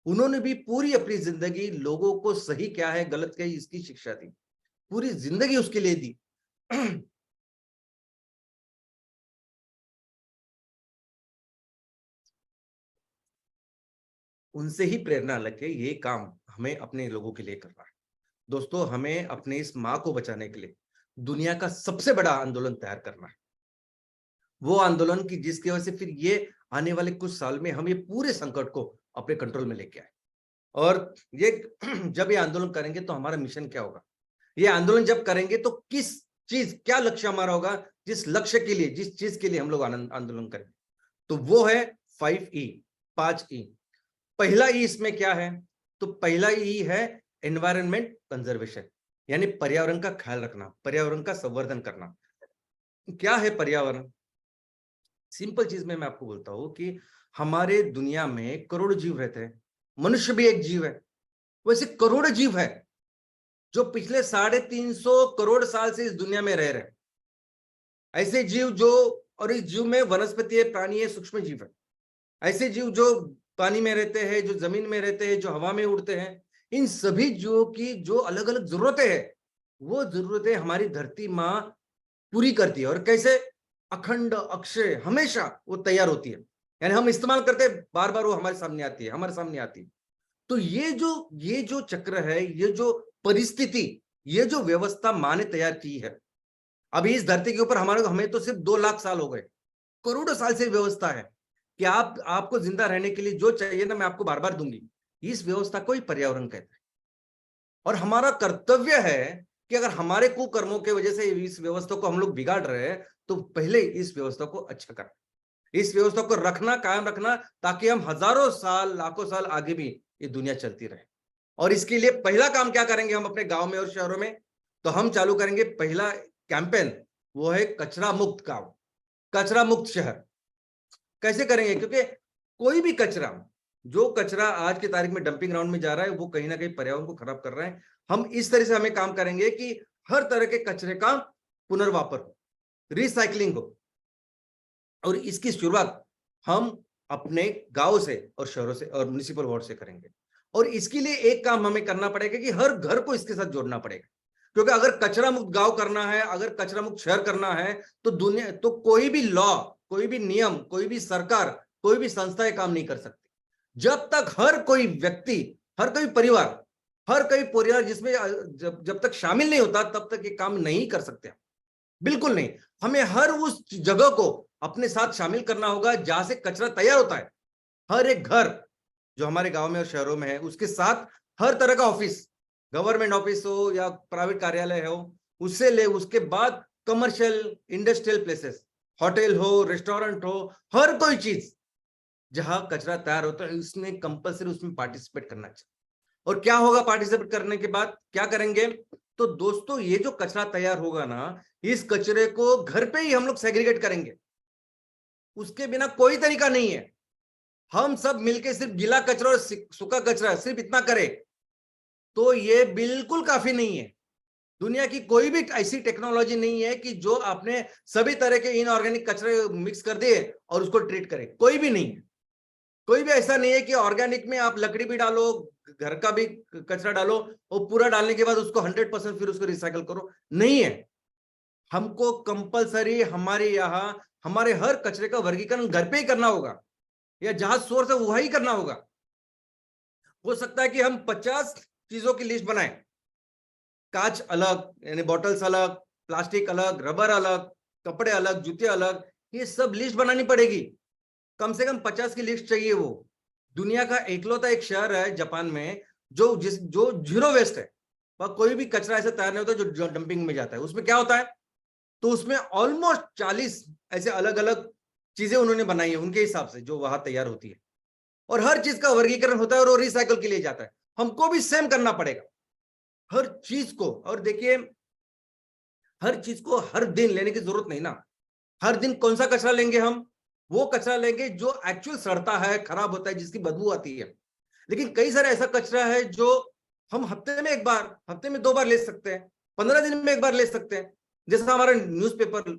उन्होंने भी पूरी अपनी जिंदगी लोगों को सही क्या है, गलत क्या है, इसकी शिक्षा दी, पूरी जिंदगी उसके लिए दी। उनसे ही प्रेरणा लेके ये काम हमें अपने लोगों के लिए करना है। दोस्तों हमें अपने इस माँ को बचाने के लिए दुनिया का सबसे बड़ा आंदोलन तैयार करना है। वो आंदोलन की जिसकी वजह से फिर ये आने वाले कुछ साल में हम ये पूरे संकट को अपने कंट्रोल में लेके आए। और ये जब ये आंदोलन करेंगे तो हमारा मिशन क्या होगा, ये आंदोलन जब करेंगे तो क्या लक्ष्य हमारा होगा, जिस लक्ष्य के लिए, जिस चीज के लिए हम लोग आंदोलन करेंगे, तो वो है 5 E। पहला ई इसमें क्या है, तो पहला ई है एनवायरनमेंट कंजर्वेशन, यानी पर्यावरण का ख्याल रखना, पर्यावरण का संवर्धन करना। क्या है पर्यावरण? सिंपल चीज में मैं आपको बोलता हूं कि हमारे दुनिया में करोड़ों जीव रहते हैं, मनुष्य भी एक जीव है। वैसे करोड़ों जीव है जो पिछले 350 करोड़ साल से इस दुनिया में रह रहे हैं। ऐसे जीव और इस जीव में वनस्पति है, प्राणी है, सूक्ष्म जीव है। ऐसे जीव जो पानी में रहते हैं, जो जमीन में रहते हैं, जो हवा में उड़ते हैं, इन सभी जीवों की जो अलग अलग जरूरतें हैं, वो जरूरतें हमारी धरती माँ पूरी करती है। और कैसे? अखंड, अक्षय, हमेशा वो तैयार होती है। यानी हम इस्तेमाल करते हैं, बार बार वो हमारे सामने आती है। तो ये जो चक्र है, ये जो परिस्थिति, ये जो व्यवस्था माँ ने तैयार की है, अभी इस धरती के ऊपर हमें तो सिर्फ 2 लाख साल हो गए। करोड़ों साल से व्यवस्था है कि आपको जिंदा रहने के लिए जो चाहिए ना मैं आपको बार बार दूंगी। इस व्यवस्था को ही पर्यावरण कहते हैं। और हमारा कर्तव्य है कि अगर हमारे कुकर्मों के वजह से इस व्यवस्था को हम लोग बिगाड़ रहे हैं तो पहले इस व्यवस्था को अच्छा करें, इस व्यवस्था को रखना, कायम रखना, ताकि हम हजारों साल, लाखों साल आगे भी ये दुनिया चलती रहे। और इसके लिए पहला काम क्या करेंगे हम अपने गांव में और शहरों में? तो हम चालू करेंगे पहला कैंपेन, वो है कचरा मुक्त गांव, कचरा मुक्त शहर। कैसे करेंगे? क्योंकि कोई भी कचरा, जो कचरा आज की तारीख में डंपिंग ग्राउंड में जा रहा है, वो कहीं ना कहीं पर्यावरण को खराब कर रहा है। हम इस तरह से हमें काम करेंगे कि हर तरह के कचरे का पुनर्वापर हो, रिसाइकलिंग हो। और इसकी शुरुआत हम अपने गांव से और शहरों से और म्युनिसिपल वार्ड से करेंगे। और इसके लिए एक काम हमें करना पड़ेगा कि हर घर को इसके साथ जोड़ना पड़ेगा। क्योंकि अगर कचरा मुक्त गांव करना है, अगर कचरा मुक्त शहर करना है, तो कोई भी लॉ, कोई भी नियम, कोई भी सरकार, कोई भी संस्था ये काम नहीं कर सकती जब तक हर कोई व्यक्ति, हर कोई परिवार जिसमें जब तक शामिल नहीं होता तब तक ये काम नहीं कर सकते। बिल्कुल नहीं। हमें हर उस जगह को अपने साथ शामिल करना होगा जहां से कचरा तैयार होता है। हर एक घर जो हमारे गांव में और शहरों में है, उसके साथ हर तरह का ऑफिस, गवर्नमेंट ऑफिस हो या प्राइवेट कार्यालय हो, उसके बाद कमर्शियल इंडस्ट्रियल प्लेसेस, होटल हो, रेस्टोरेंट हो, हर कोई चीज जहां कचरा तैयार होता है उसमें कंपलसरी उसमें पार्टिसिपेट करना चाहिए। और क्या होगा पार्टिसिपेट करने के बाद? क्या करेंगे? तो दोस्तों, ये जो कचरा तैयार होगा ना, इस कचरे को घर पे ही हम लोग सेग्रीगेट करेंगे। उसके बिना कोई तरीका नहीं है। हम सब मिलके सिर्फ गीला कचरा और सूखा कचरा सिर्फ इतना करें तो ये बिल्कुल काफी नहीं है। दुनिया की कोई भी ऐसी टेक्नोलॉजी नहीं है कि जो आपने सभी तरह के इनऑर्गेनिक कचरे मिक्स कर दिए और उसको ट्रीट करे। कोई भी नहीं है। कोई भी ऐसा नहीं है कि ऑर्गेनिक में आप लकड़ी भी डालो, घर का भी कचरा डालो और पूरा डालने के बाद उसको 100% फिर उसको रिसाइकल करो। नहीं है। हमको कंपलसरी हमारे हर कचरे का वर्गीकरण घर पे ही करना होगा या जहां सोर्स है वही करना होगा। हो सकता है कि हम 50 चीजों की लिस्ट बनाएं, कांच अलग यानी बॉटल्स अलग, प्लास्टिक अलग, रबर अलग, कपड़े अलग, जूते अलग, ये सब लिस्ट बनानी पड़ेगी। कम से कम 50 की लिस्ट चाहिए। वो दुनिया का एकलौता एक शहर है जापान में जो जीरो वेस्ट है। वह कोई भी कचरा ऐसा तैयार नहीं होता जो डंपिंग में जाता है। उसमें क्या होता है? तो उसमें ऑलमोस्ट 40 ऐसे अलग अलग चीजें उन्होंने बनाई है उनके हिसाब से जो वहां तैयार होती है। और हर चीज का वर्गीकरण होता है और वो रिसाइकल के लिए जाता है। हमको भी सेम करना पड़ेगा हर चीज को। और देखिए, हर चीज को हर दिन लेने की जरूरत नहीं ना। हर दिन कौन सा कचरा लेंगे? हम वो कचरा लेंगे जो एक्चुअल सड़ता है, खराब होता है, जिसकी बदबू आती है। लेकिन कई सारा ऐसा कचरा है जो हम हफ्ते में 1 बार, हफ्ते में 2 बार ले सकते हैं, 15 दिन में 1 बार ले सकते हैं। जैसा हमारा न्यूज़पेपर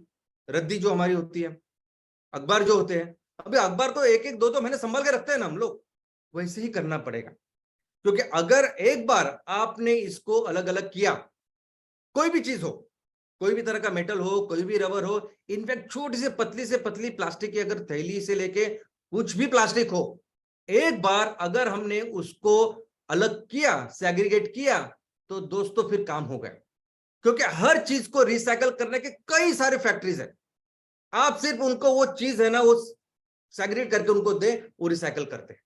रद्दी जो हमारी होती है, अखबार जो होते हैं, अभी अखबार तो 1-1, 2-2 महीने संभाल के रखते हैं ना हम लोग। वैसे ही करना पड़ेगा। क्योंकि अगर एक बार आपने इसको अलग अलग किया, कोई भी चीज हो, कोई भी तरह का मेटल हो, कोई भी रबर हो, इनफैक्ट छोटी से पतली प्लास्टिक की अगर थैली से लेके कुछ भी प्लास्टिक हो, एक बार अगर हमने उसको अलग किया, सेग्रीगेट किया, तो दोस्तों फिर काम हो गया। क्योंकि हर चीज को रिसाइकल करने के कई सारे फैक्ट्रीज है। आप सिर्फ उनको वो चीज है ना, वो सेग्रीगेट करके उनको दे, वो रिसाइकल करते हैं।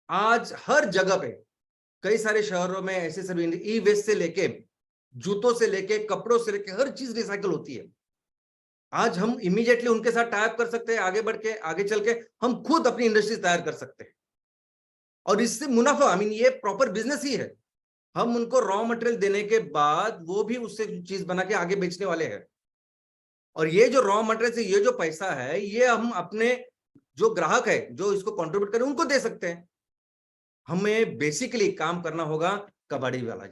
आज हर जगह पे कई सारे शहरों में ऐसे सभी ई वेस्ट से लेके, जूतों से लेके, कपड़ों से लेके हर चीज रिसाइकल होती है। आज हम इमीडिएटली उनके साथ टाइप कर सकते हैं, आगे बढ़ के, आगे चल के हम खुद अपनी इंडस्ट्री तैयार कर सकते हैं और इससे मुनाफा, ये प्रॉपर बिजनेस ही है। हम उनको रॉ मटेरियल देने के बाद वो भी उससे चीज बना के आगे बेचने वाले हैं। और ये जो रॉ मटेरियल से ये जो पैसा है, ये हम अपने जो ग्राहक है जो इसको कंट्रीब्यूट करें उनको दे सकते हैं। हमें बेसिकली काम करना होगा कबाड़ी वाला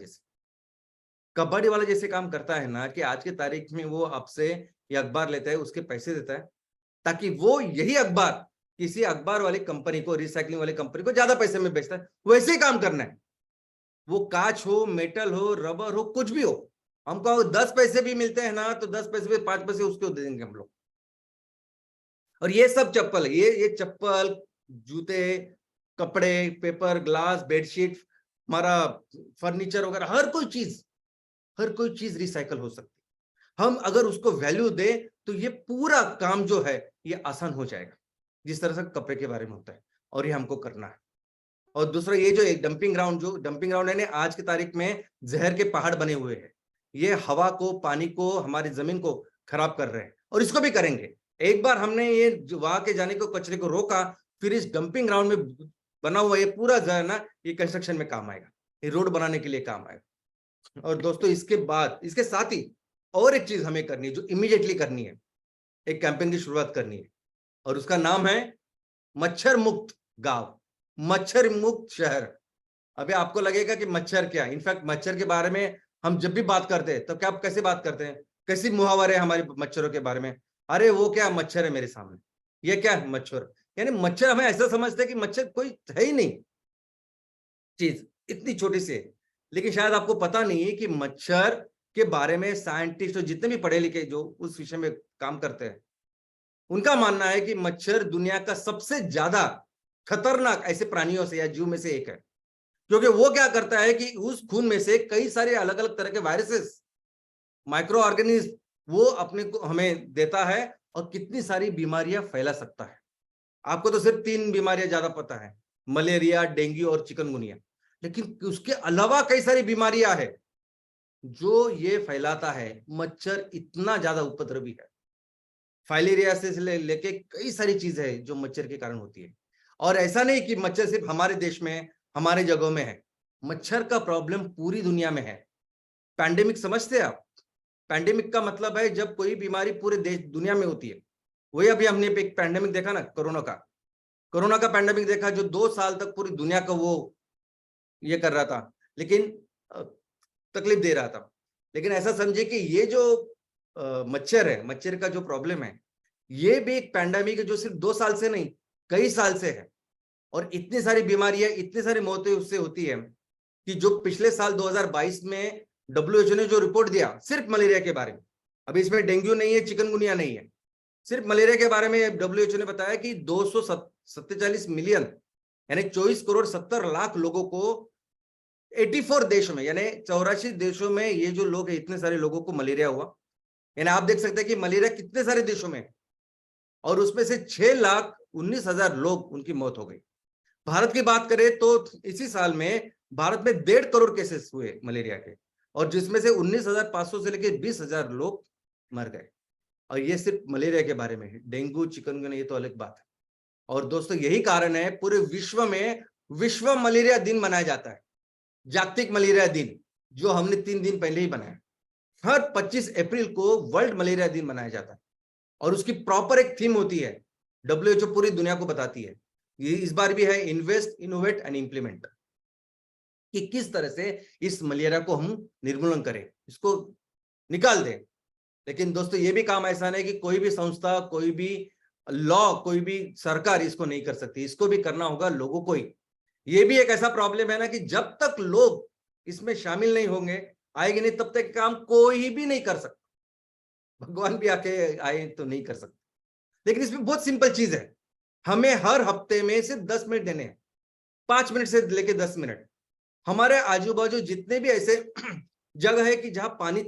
जैसे काम करता है ना, कि आज की तारीख में वो आपसे ये अखबार लेता है, उसके पैसे देता है ताकि वो यही अखबार किसी अखबार वाली कंपनी को, रिसाइकलिंग वाली कंपनी को ज्यादा पैसे में बेचता है। वैसे ही काम करना है। वो कांच हो, मेटल हो, रबर हो, कुछ भी हो, हमको 10 पैसे भी मिलते हैं ना, तो 10 पैसे में 5 पैसे उसको दे देंगे हम लोग। और ये सब चप्पल, ये चप्पल, जूते, कपड़े, पेपर, ग्लास, बेडशीट, हमारा फर्नीचर वगैरह, हर कोई चीज रिसाइकल हो सकती है। हम अगर उसको वैल्यू दे तो ये पूरा काम जो है ये आसान हो जाएगा, जिस तरह से कपड़े के बारे में होता है, और ये हमको करना है। और दूसरा, ये जो एक डंपिंग ग्राउंड है ना, आज की तारीख में जहर के पहाड़ बने हुए हैं। ये हवा को, पानी को, हमारी जमीन को खराब कर रहे हैं, और इसको भी करेंगे। एक बार हमने ये वहां के जाने को, कचरे को रोका, फिर इस डंपिंग ग्राउंड में बना हुआ ये पूरा जो है ना, ये कंस्ट्रक्शन में काम आएगा, ये रोड बनाने के लिए काम आएगा। और दोस्तों, इसके बाद, इसके साथ ही और एक चीज हमें करनी है, जो इमीडिएटली करनी है, एक कैंपेन की शुरुआत करनी है, और उसका नाम है मच्छर मुक्त गांव, मच्छर मुक्त शहर। अभी आपको लगेगा कि मच्छर क्या है। इनफैक्ट मच्छर के बारे में हम जब भी बात करते हैं तो क्या, आप कैसे बात करते हैं, कैसी मुहावरे है हमारे मच्छरों के बारे में, अरे वो क्या मच्छर है मेरे सामने, ये क्या है मच्छर। यानी मच्छर हमें ऐसा समझते हैं कि मच्छर कोई है ही नहीं, चीज इतनी छोटी सी है। लेकिन शायद आपको पता नहीं है कि मच्छर के बारे में साइंटिस्ट और जितने भी पढ़े लिखे जो उस विषय में काम करते हैं, उनका मानना है कि मच्छर दुनिया का सबसे ज्यादा खतरनाक ऐसे प्राणियों से या जीव में से एक है, क्योंकि वो क्या करता है कि उस खून में से कई सारे अलग अलग तरह के वायरसेस, माइक्रो ऑर्गेनिज्म वो अपने को हमें देता है, और कितनी सारी बीमारियां फैला सकता है। आपको तो सिर्फ 3 बीमारियां ज्यादा पता है, मलेरिया, डेंगू और चिकनगुनिया, लेकिन उसके अलावा कई सारी बीमारियां हैं जो ये फैलाता है। मच्छर इतना ज्यादा उपद्रवी है, फाइलेरिया से लेके कई सारी चीजें हैं जो मच्छर के कारण होती है। और ऐसा नहीं कि मच्छर सिर्फ हमारे देश में, हमारे जगहों में है, मच्छर का प्रॉब्लम पूरी दुनिया में है। पैंडेमिक समझते हैं आप? पैंडेमिक का मतलब है जब कोई बीमारी पूरे देश दुनिया में होती है। वही अभी हमने एक पैंडेमिक देखा ना, कोरोना का पैंडेमिक देखा, जो 2 साल तक पूरी दुनिया को वो ये कर रहा था, लेकिन तकलीफ दे रहा था। लेकिन ऐसा समझे कि ये जो मच्छर है, मच्छर का जो प्रॉब्लम है, ये भी एक पैंडेमिक है जो सिर्फ 2 साल से नहीं, कई साल से है। और इतनी सारी बीमारियां, इतनी सारी मौतें उससे होती है कि जो पिछले साल 2022 में WHO ने जो रिपोर्ट दिया सिर्फ मलेरिया के बारे में, अभी इसमें डेंगू नहीं है, चिकनगुनिया नहीं है, सिर्फ मलेरिया के बारे में WHO ने बताया कि 247 मिलियन यानी 24 करोड़ 70 लाख लोगों को 84 देशों में, यानी 84 देशों में ये जो लोग हैं, इतने सारे लोगों को मलेरिया हुआ। यानी आप देख सकते हैं कि मलेरिया कितने सारे देशों में, और उसमें से 6,19,000 लोग, उनकी मौत हो गई। भारत की बात करें तो इसी साल में भारत में 1.5 करोड़ केसेस हुए मलेरिया के, और जिसमें से 19,500 से लेकर 20,000 लोग मर गए। और ये सिर्फ मलेरिया के बारे में है। डेंगू, चिकनगुनिया ये तो अलग बात है। और दोस्तों, यही कारण है पूरे विश्व में विश्व मलेरिया दिन मनाया जाता है, जागतिक मलेरिया दिन, जो हमने 3 दिन पहले ही बनाया। हर 25 अप्रैल को वर्ल्ड मलेरिया दिन मनाया जाता है, और उसकी प्रॉपर एक थीम होती है, WHO पूरी दुनिया को बताती है। ये इस बार भी है, इन्वेस्ट, इनोवेट एंड इंप्लीमेंट, कि किस तरह से इस मलेरिया को हम निर्मूलन करें, इसको निकाल दें। लेकिन दोस्तों, ये भी काम ऐसा नहीं कि कोई भी संस्था, कोई भी लॉ, कोई भी सरकार इसको नहीं कर सकती, इसको भी करना होगा लोगों को ही। ये भी एक ऐसा प्रॉब्लम है ना कि जब तक लोग इसमें शामिल नहीं होंगे, आएंगे नहीं, तब तक काम कोई भी नहीं कर सकता। भगवान भी आके आए तो नहीं कर सकते। लेकिन इसमें बहुत सिंपल चीज है, हमें हर हफ्ते में सिर्फ 10 मिनट देने हैं, 5 मिनट से लेके 10 मिनट। हमारे आजू बाजू जितने भी ऐसे जगह है कि जहां पानी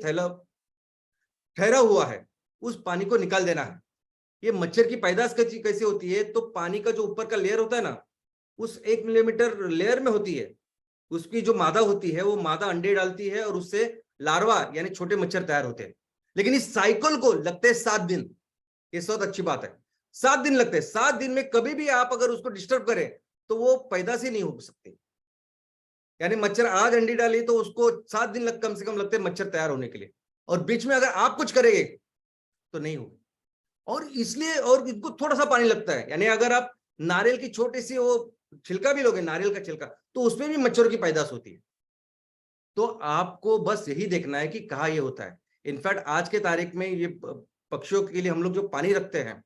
ठहरा हुआ है, उस पानी को निकाल देना है। ये मच्छर की पैदाश कैसे होती है, तो पानी का जो ऊपर का लेयर होता है ना, उस 1 मिलीमीटर लेयर में होती है। उसकी जो मादा होती है, वो मादा अंडे डालती है, और उससे लार्वा यानी छोटे मच्छर तैयार होते हैं। लेकिन इस साइकिल को लगते हैं 7 दिन। ये बहुत अच्छी बात है, 7 दिन लगते हैं। 7 दिन में कभी भी आप अगर उसको डिस्टर्ब करें तो वो पैदाश ही नहीं हो सकती। यानी मच्छर आज अंडी डाली तो उसको 7 दिन कम से कम लगते हैं मच्छर तैयार होने के लिए, और बीच में अगर आप कुछ करेंगे तो नहीं होगी। और इसलिए, और इनको थोड़ा सा पानी लगता है, यानी अगर आप नारियल की छोटी सी वो छिलका भी लोगे, नारियल का छिलका, तो उसमें भी मच्छरों की पैदाश होती है। तो आपको बस यही देखना है कि कहाँ ये होता है। इनफैक्ट आज के तारीख में ये पक्षियों के लिए हम लोग जो पानी रखते हैं,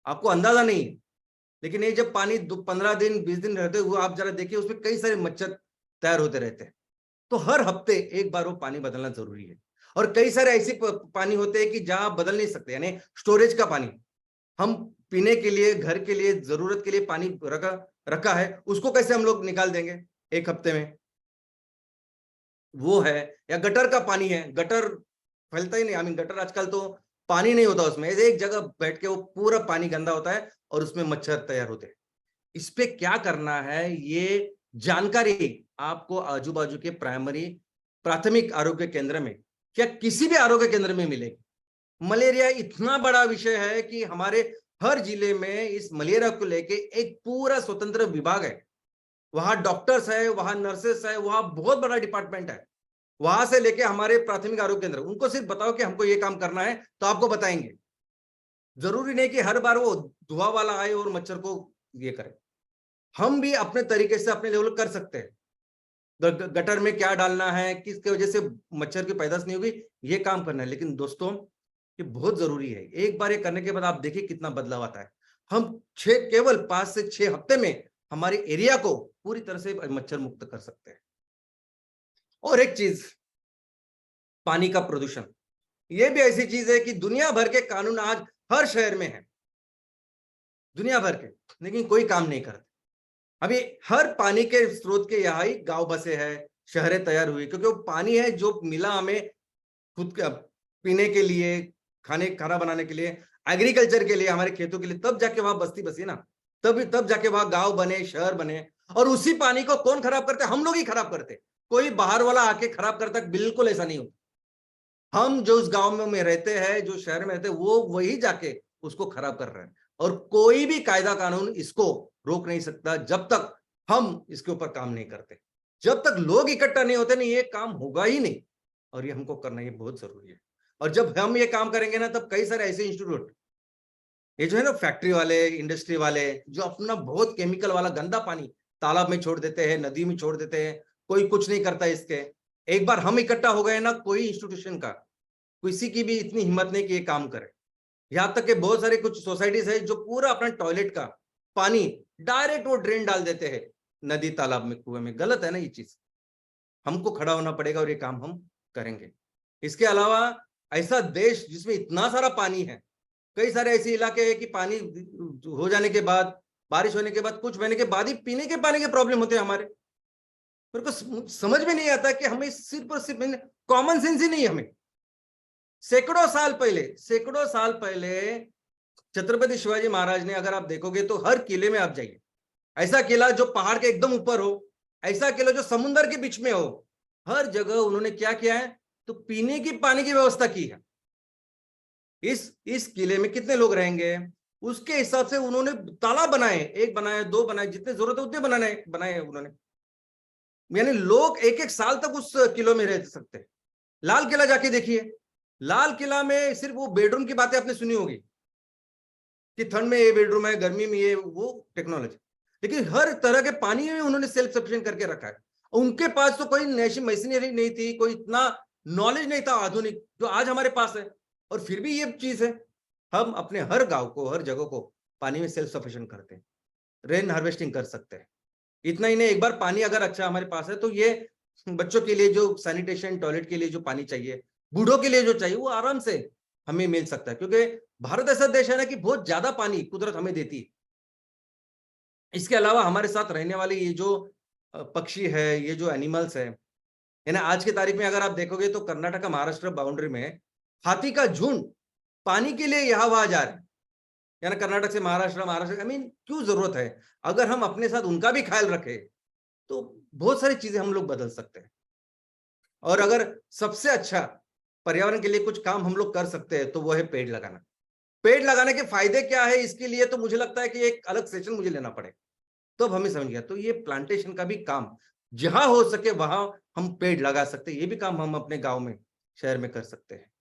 आपको अंदाजा नहीं है, लेकिन ये जब पानी 15 दिन 20 दिन रहते हुए आप जरा देखिए, उसमें कई सारे मच्छर तैयार होते रहते हैं। तो हर हफ्ते एक बार वो पानी बदलना जरूरी है। और कई सारे ऐसे पानी होते हैं कि जहां बदल नहीं सकते, यानी स्टोरेज का पानी, हम पीने के लिए, घर के लिए, जरूरत के लिए पानी रखा है, उसको कैसे हम लोग निकाल देंगे एक हफ्ते में? वो है, या गटर का पानी है, गटर फैलता ही नहीं। गटर आजकल तो पानी नहीं होता उसमें, ऐसे एक जगह बैठ के वो पूरा पानी गंदा होता है और उसमें मच्छर तैयार होते हैं। इस पे क्या करना है, ये जानकारी आपको आजू बाजू के प्राथमिक आरोग्य केंद्र में क्या किसी भी आरोग्य केंद्र में मिलेगी। मलेरिया इतना बड़ा विषय है कि हमारे हर जिले में इस मलेरिया को लेके एक पूरा स्वतंत्र विभाग है। वहां डॉक्टर्स है, वहां नर्सेस है, वहां बहुत बड़ा डिपार्टमेंट है। वहां से लेके हमारे प्राथमिक आरोग्य केंद्र, उनको सिर्फ बताओ कि हमको ये काम करना है तो आपको बताएंगे। जरूरी नहीं कि हर बार वो धुआं वाला आए और मच्छर को ये करे। हम भी अपने तरीके से अपने लेवल कर सकते हैं। गटर में क्या डालना है, किसके वजह से मच्छर की पैदाश नहीं होगी, ये काम करना है। लेकिन दोस्तों ये बहुत जरूरी है। एक बार ये करने के बाद आप देखिए कितना बदलाव आता है। हम केवल 5 से 6 हफ्ते में हमारे एरिया को पूरी तरह से मच्छर मुक्त कर सकते हैं। और एक चीज, पानी का प्रदूषण, ये भी ऐसी चीज है कि दुनिया भर के कानून आज हर शहर में है, दुनिया भर के, लेकिन कोई काम नहीं करते। अभी हर पानी के स्रोत के यहाँ ही गांव बसे हैं, शहरें तैयार हुई, क्योंकि वो पानी है जो मिला हमें खुद का पीने के लिए, खाना बनाने के लिए, एग्रीकल्चर के लिए, हमारे खेतों के लिए, तब जाके वहां बस्ती बसी ना, तब जाके वहां गांव बने, शहर बने। और उसी पानी को कौन खराब करते? हम लोग ही खराब करते। कोई बाहर वाला आके खराब करता? बिल्कुल ऐसा नहीं होता। हम जो उस गांव में रहते हैं, जो शहर में रहते हैं, वो वही जाके उसको खराब कर रहे हैं। और कोई भी कायदा कानून इसको रोक नहीं सकता जब तक हम इसके ऊपर काम नहीं करते। जब तक लोग इकट्ठा नहीं होते ना, ये काम होगा ही नहीं। और ये हमको करना ये बहुत जरूरी है। और जब हम ये काम करेंगे ना, तब कई सारे ऐसे इंस्टीट्यूट, ये जो है ना फैक्ट्री वाले, इंडस्ट्री वाले, जो अपना बहुत केमिकल वाला गंदा पानी तालाब में छोड़ देते हैं, नदी में छोड़ देते हैं, कोई कुछ नहीं करता इसके। एक बार हम इकट्ठा हो गए ना, कोई इंस्टीट्यूशन का, किसी की भी इतनी हिम्मत नहीं कि ये काम करे। यहां तक कि बहुत सारे कुछ सोसाइटीज है जो पूरा अपना टॉयलेट का पानी डायरेक्ट वो ड्रेन डाल देते हैं नदी, तालाब में, कुएं में। गलत है ना ये चीज। हमको खड़ा होना पड़ेगा और ये काम हम करेंगे। इसके अलावा ऐसा देश जिसमें इतना सारा पानी है, कई सारे ऐसे इलाके हैं कि पानी हो जाने के बाद, बारिश होने के बाद, कुछ महीने के बाद ही पीने के पानी के प्रॉब्लम होते हैं हमारे। मेरे को समझ में नहीं आता कि हमें सिर्फ और सिर्फ कॉमन सेंस ही नहीं है हमें। सैकड़ों साल पहले छत्रपति शिवाजी महाराज ने, अगर आप देखोगे तो हर किले में आप जाइए, ऐसा किला जो पहाड़ के एकदम ऊपर हो, ऐसा किला जो समुद्र के बीच में हो, हर जगह उन्होंने क्या किया है, तो पीने की पानी की व्यवस्था की है। इस किले में कितने लोग रहेंगे, उसके हिसाब से उन्होंने तालाब बनाए, 1 बनाए, 2 बनाए, जितने जरूरत है उतने बनाए उन्होंने। यानी लोग 1-1 साल तक उस किले में रह सकते हैं। लाल किला जाके देखिए, लाल किला में सिर्फ वो बेडरूम की बातें आपने सुनी होगी कि ठंड में ये बेडरूम है, गर्मी में ये वो टेक्नोलॉजी, लेकिन हर तरह के पानी में उन्होंने सेल्फ सफिशिएंट करके रखा है। उनके पास तो कोई नई मशीनरी नहीं थी, कोई इतना नॉलेज नहीं था आधुनिक जो आज हमारे पास है। और फिर भी ये चीज है, हम अपने हर गांव को, हर जगह को पानी में सेल्फ सफिशिएंट करते हैं, रेन हार्वेस्टिंग कर सकते हैं। इतना ही नहीं, एक बार पानी अगर अच्छा हमारे पास है तो ये बच्चों के लिए जो सैनिटेशन, टॉयलेट के लिए जो पानी चाहिए, बूढ़ों के लिए जो चाहिए, वो आराम से हमें मिल सकता है। क्योंकि भारत ऐसा देश है ना कि बहुत ज्यादा पानी कुदरत हमें देती है। इसके अलावा हमारे साथ रहने वाले ये जो पक्षी है, ये जो एनिमल्स है ना, आज की तारीख में अगर आप देखोगे तो कर्नाटक महाराष्ट्र बाउंड्री में हाथी का झुंड पानी के लिए यहाँ वहां जा रहे हैं। यानी कर्नाटक से महाराष्ट्र, क्यों जरूरत है? अगर हम अपने साथ उनका भी ख्याल रखें तो बहुत सारी चीजें हम लोग बदल सकते हैं। और अगर सबसे अच्छा पर्यावरण के लिए कुछ काम हम लोग कर सकते हैं तो वो है पेड़ लगाना। पेड़ लगाने के फायदे क्या है, इसके लिए तो मुझे लगता है कि एक अलग सेशन मुझे लेना पड़ेगा, तो अब हमें समझ गया। तो ये प्लांटेशन का भी काम जहां हो सके वहां हम पेड़ लगा सकते हैं। ये भी काम हम अपने गांव में, शहर में कर सकते हैं।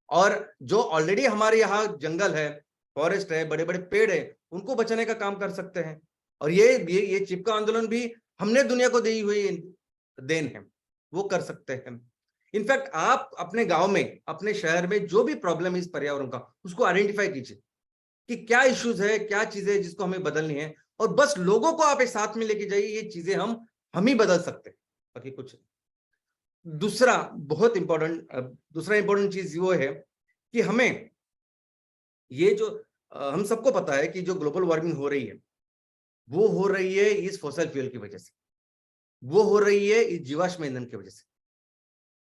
और जो ऑलरेडी हमारे यहाँ जंगल है, फॉरेस्ट है, बड़े बड़े पेड़ है, उनको बचाने का काम कर सकते हैं। और ये चिपका आंदोलन भी हमने दुनिया को दी हुई देन है, वो कर सकते हैं। इनफैक्ट आप अपने गांव में, अपने शहर में जो भी प्रॉब्लम है इस पर्यावरण का, उसको आइडेंटिफाई कीजिए कि क्या इश्यूज है, क्या चीजें है जिसको हमें बदलनी है, और बस लोगों को आप एक साथ में लेके जाइए। ये चीजें हम ही बदल सकते हैं, बाकी कुछ नहीं। दूसरा इंपॉर्टेंट चीज वो है कि हमें ये जो हम सबको पता है कि जो ग्लोबल वार्मिंग हो रही है, वो हो रही है इस फॉसिल फ्यूल की वजह से, वो हो रही है इस जीवाश्म ईंधन की वजह से।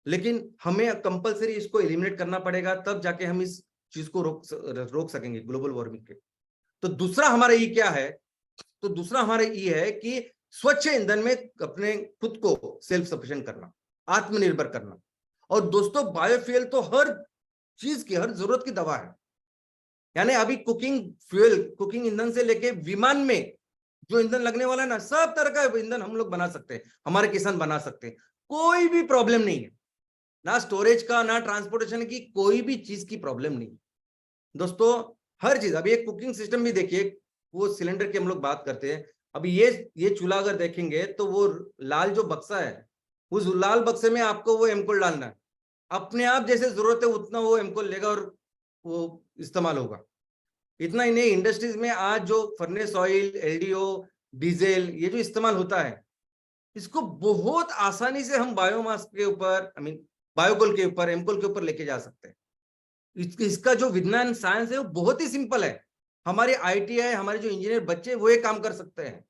लेकिन हमें कंपलसरी इसको एलिमिनेट करना पड़ेगा, तब जाके हम इस चीज को रोक सकेंगे, ग्लोबल वार्मिंग के। तो दूसरा हमारा ई क्या है? तो दूसरा हमारा ई है कि स्वच्छ ईंधन में अपने खुद को सेल्फ सफिशिएंट करना, आत्मनिर्भर करना। और दोस्तों बायोफ्यूल तो हर चीज की, हर जरूरत की दवा है। यानी अभी कुकिंग ईंधन से लेके विमान में जो ईंधन लगने वाला है ना, सब तरह का ईंधन हम लोग बना सकते हैं, हमारे किसान बना सकते हैं, कोई भी प्रॉब्लम नहीं है। ना स्टोरेज का, ना ट्रांसपोर्टेशन की, कोई भी चीज की प्रॉब्लम नहीं। दोस्तों हर चीज, अभी एक कुकिंग सिस्टम भी देखिए, वो सिलेंडर की हम लोग बात करते हैं। अभी ये चूल्हा अगर देखेंगे तो वो लाल जो बक्सा है, उस लाल बक्से में आपको वो एमकोल डालना है, अपने आप जैसे जरूरत है उतना वो एमकोल लेगा और वो इस्तेमाल होगा। इतना ही नहीं, इंडस्ट्रीज में आज जो फर्नेस ऑयल, एलडीओ, डीजल ये जो इस्तेमाल होता है, इसको बहुत आसानी से हम बायोमास के ऊपर, बायोकोल के ऊपर, एमकोल के ऊपर लेके जा सकते हैं। इसका जो विज्ञान साइंस है वो बहुत ही सिंपल है। हमारे आईटीआई, हमारे जो इंजीनियर बच्चे वो ये काम कर सकते हैं।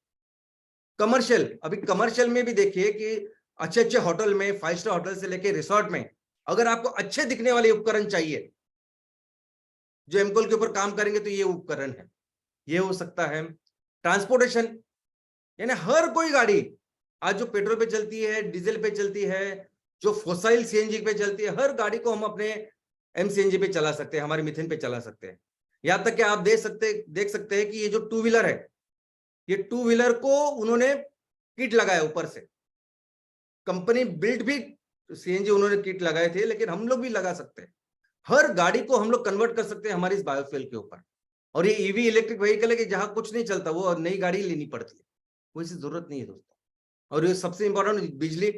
कमर्शियल, अभी कमर्शियल में भी देखिए कि अच्छे अच्छे होटल में, 5 स्टार होटल से लेके रिसोर्ट में, अगर आपको अच्छे दिखने वाले उपकरण चाहिए जो एमकोल के ऊपर काम करेंगे, तो ये उपकरण है। ये हो सकता है ट्रांसपोर्टेशन, यानी हर कोई गाड़ी आज जो पेट्रोल पे चलती है, डीजल पे चलती है, जो फोसाइल सीएनजी पे चलती है, हर गाड़ी को हम अपने एमसीएनजी पे चला सकते हैं, हमारे मिथेन पे चला सकते हैं। यहां तक कि आप देख सकते हैं कि ये जो टू व्हीलर है, ये टू व्हीलर को उन्होंने किट लगाया ऊपर से, कंपनी बिल्ड भी सीएनजी उन्होंने किट लगाए थे, लेकिन हम लोग भी लगा सकते हैं। हर गाड़ी को हम लोग कन्वर्ट कर सकते हैं हमारी इस बायोफ्यूल के ऊपर। और ये ईवी इलेक्ट्रिक व्हीकल है कि जहां कुछ नहीं चलता वो नई गाड़ी लेनी पड़ती है, वैसी जरूरत नहीं है दोस्तों। और ये सबसे इंपॉर्टेंट, बिजली।